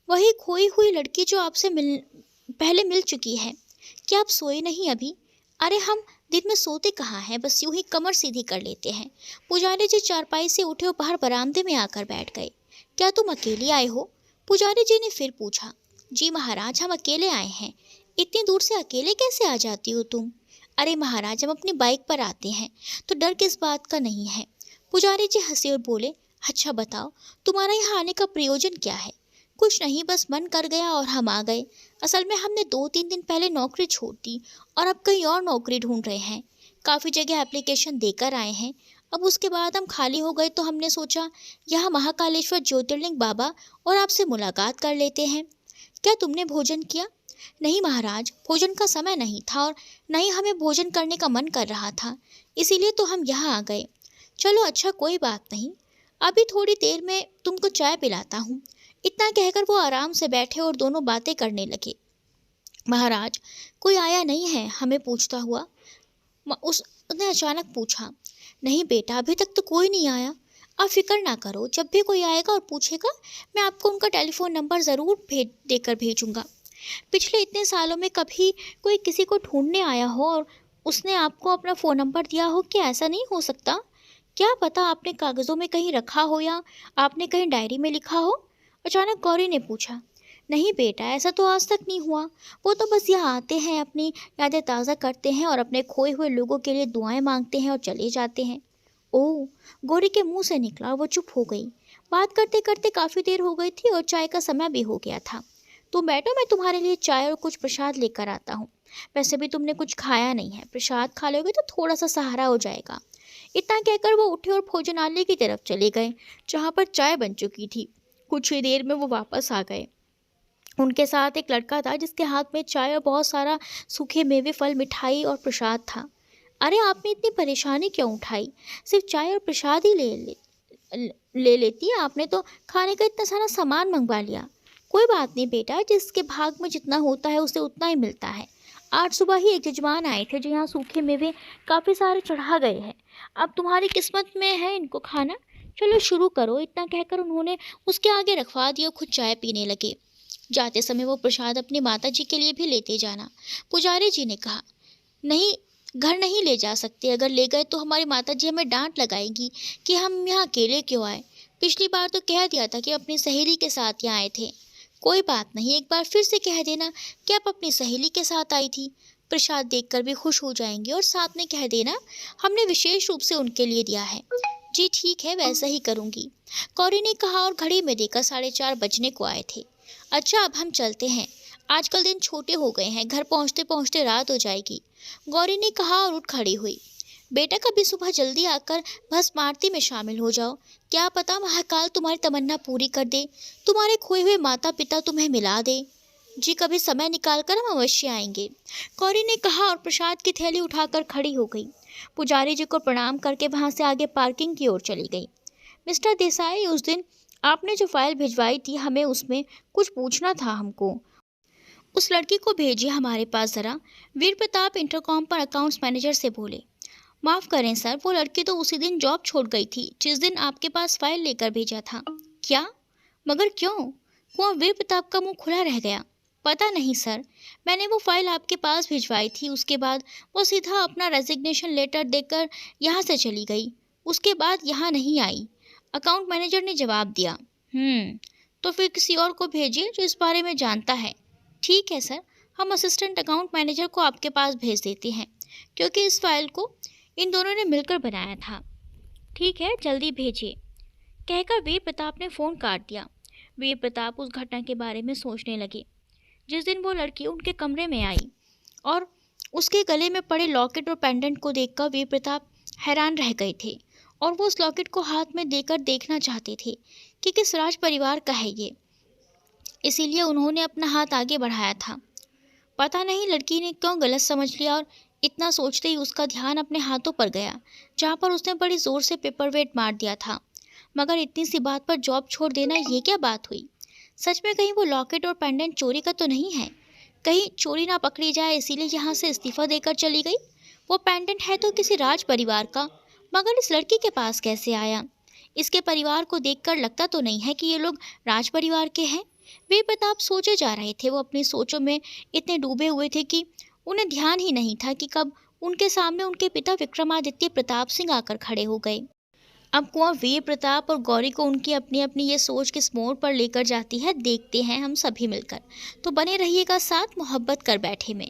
वही खोई हुई लड़की जो आपसे पहले मिल चुकी है। क्या आप सोए नहीं अभी? अरे हम दिन में सोते कहाँ हैं, बस यूं ही कमर सीधी कर लेते हैं। पुजारी जी चारपाई से उठे और बाहर बरामदे में आकर बैठ गए। क्या तुम अकेले आए हो? पुजारी जी ने फिर पूछा। जी महाराज, हम अकेले आए हैं। इतनी दूर से अकेले कैसे आ जाती हो तुम? अरे महाराज, हम अपनी बाइक पर आते हैं तो डर किस बात का नहीं है। पुजारी जी हंसे और बोले, अच्छा बताओ तुम्हारा यहाँ आने का प्रयोजन क्या है? कुछ नहीं, बस मन कर गया और हम आ गए। असल में हमने 2-3 दिन पहले नौकरी छोड़ दी और अब कहीं और नौकरी ढूंढ रहे हैं। काफ़ी जगह एप्लीकेशन देकर आए हैं। अब उसके बाद हम खाली हो गए तो हमने सोचा यहाँ महाकालेश्वर ज्योतिर्लिंग बाबा और आपसे मुलाकात कर लेते हैं। क्या तुमने भोजन किया? नहीं महाराज, भोजन का समय नहीं था और न ही हमें भोजन करने का मन कर रहा था, इसीलिए तो हम यहाँ आ गए। चलो अच्छा, कोई बात नहीं, अभी थोड़ी देर में तुमको चाय पिलाता हूँ। इतना कहकर वो आराम से बैठे और दोनों बातें करने लगे। महाराज, कोई आया नहीं है? हमें पूछता हुआ उसने अचानक पूछा। नहीं बेटा, अभी तक तो कोई नहीं आया। आप फिक्र ना करो, जब भी कोई आएगा और पूछेगा मैं आपको उनका टेलीफोन नंबर ज़रूर देकर भेजूंगा। पिछले इतने सालों में कभी कोई किसी को ढूंढने आया हो और उसने आपको अपना फ़ोन नंबर दिया हो कि ऐसा नहीं हो सकता? क्या पता आपने कागज़ों में कहीं रखा हो या आपने कहीं डायरी में लिखा हो? अचानक गौरी ने पूछा। नहीं बेटा, ऐसा तो आज तक नहीं हुआ। वो तो बस यहाँ आते हैं, अपनी यादें ताज़ा करते हैं और अपने खोए हुए लोगों के लिए दुआएं मांगते हैं और चले जाते हैं। ओह, गौरी के मुंह से निकला और वो चुप हो गई। बात करते करते काफ़ी देर हो गई थी और चाय का समय भी हो गया था। तुम बैठो, मैं तुम्हारे लिए चाय और कुछ प्रसाद लेकर आता हूँ। वैसे भी तुमने कुछ खाया नहीं है, प्रसाद खा लोगे तो थोड़ा सा सहारा हो जाएगा। इतना कहकर वो उठे और भोजनालय की तरफ चले गए, जहाँ पर चाय बन चुकी थी। कुछ ही देर में वो वापस आ गए। उनके साथ एक लड़का था जिसके हाथ में चाय और बहुत सारा सूखे मेवे, फल, मिठाई और प्रसाद था। अरे, आपने इतनी परेशानी क्यों उठाई? सिर्फ चाय और प्रसाद ही ले लेती। आपने तो खाने का इतना सारा सामान मंगवा लिया। कोई बात नहीं बेटा, जिसके भाग में जितना होता है उसे उतना ही मिलता है। आज सुबह ही एक यजमान आए थे जो यहाँ सूखे मेवे काफ़ी सारे चढ़ा गए हैं। अब तुम्हारी किस्मत में है इनको खाना। चलो शुरू करो। इतना कहकर उन्होंने उसके आगे रखवा दिया, खुद चाय पीने लगे। जाते समय वो प्रसाद अपनी माता जी के लिए भी लेते जाना। पुजारी जी ने कहा, नहीं, घर नहीं ले जा सकते। अगर ले गए तो हमारी माता जी हमें डांट लगाएंगी कि हम यहाँ अकेले क्यों आए। पिछली बार तो कह दिया था कि अपनी सहेली के साथ यहाँ आए थे। कोई बात नहीं, एक बार फिर से कह देना कि आप अपनी सहेली के साथ आई थी। प्रसाद देखकर भी खुश हो जाएंगे और साथ में कह देना हमने विशेष रूप से उनके लिए दिया है। जी ठीक है, वैसा ही करूँगी, कौरी ने कहा और घड़ी में देखकर 4:30 बजने को आए थे। अच्छा, अब हम चलते हैं। आजकल दिन छोटे हो गए हैं, घर पहुँचते पहुँचते रात हो जाएगी, गौरी ने कहा और उठ खड़ी हुई। बेटा, कभी सुबह जल्दी आकर भस्म आरती में शामिल हो जाओ। क्या पता महाकाल तुम्हारी तमन्ना पूरी कर दे, तुम्हारे खोए हुए माता पिता तुम्हें मिला दे। जी, कभी समय निकाल कर हम अवश्य आएंगे, कौरी ने कहा और प्रसाद की थैली उठाकर खड़ी हो गई। पुजारी जी को प्रणाम करके वहाँ से आगे पार्किंग की ओर चली गई। मिस्टर देसाई, उस दिन आपने जो फाइल भिजवाई थी, हमें उसमें कुछ पूछना था। हमको उस लड़की को भेजिए हमारे पास ज़रा। वीर प्रताप इंटरकॉम पर अकाउंट्स मैनेजर से बोले। माफ़ करें सर, वो लड़की तो उसी दिन जॉब छोड़ गई थी जिस दिन आपके पास फाइल लेकर भेजा था। क्या? मगर क्यों? कुआं वीर प्रताप का मुंह खुला रह गया। पता नहीं सर, मैंने वो फाइल आपके पास भिजवाई थी, उसके बाद वो सीधा अपना रेजिग्नेशन लेटर देकर यहाँ से चली गई। उसके बाद यहाँ नहीं आई, अकाउंट मैनेजर ने जवाब दिया। तो फिर किसी और को भेजिए जो इस बारे में जानता है। ठीक है सर, हम असिस्टेंट अकाउंट मैनेजर को आपके पास भेज देते हैं, क्योंकि इस फाइल को इन दोनों ने मिलकर बनाया था। ठीक है, जल्दी भेजिए, कहकर वीर प्रताप ने फ़ोन काट दिया। वीर प्रताप उस घटना के बारे में सोचने लगे जिस दिन वो लड़की उनके कमरे में आई, और उसके गले में पड़े लॉकेट और पेंडेंट को देखकर वीर प्रताप हैरान रह गए थे और वो उस लॉकेट को हाथ में देकर देखना चाहते थे कि किस राज परिवार का है ये। इसीलिए उन्होंने अपना हाथ आगे बढ़ाया था। पता नहीं लड़की ने क्यों गलत समझ लिया और इतना सोचते ही उसका ध्यान अपने हाथों पर गया जहाँ पर उसने बड़ी ज़ोर से पेपर वेट मार दिया था। मगर इतनी सी बात पर जॉब छोड़ देना, ये क्या बात हुई? सच में कहीं वो लॉकेट और पेंडेंट चोरी का तो नहीं है? कहीं चोरी ना पकड़ी जाए इसीलिए यहाँ से इस्तीफ़ा देकर चली गई? वो पेंडेंट है तो किसी राज परिवार का, मगर इस लड़की के पास कैसे आया? इसके परिवार को देखकर लगता तो नहीं है कि ये लोग राज परिवार के हैं। वीर प्रताप सोचे जा रहे थे। वो अपनी सोचों में इतने डूबे हुए थे कि उन्हें ध्यान ही नहीं था कि कब उनके सामने उनके पिता विक्रमादित्य प्रताप सिंह आकर खड़े हो गए। अब कुआं वीर प्रताप और गौरी को उनकी अपनी अपनी ये सोच किस मोड़ पर लेकर जाती है, देखते हैं हम सभी मिलकर। तो बने रहिएगा साथ मोहब्बत कर बैठे में।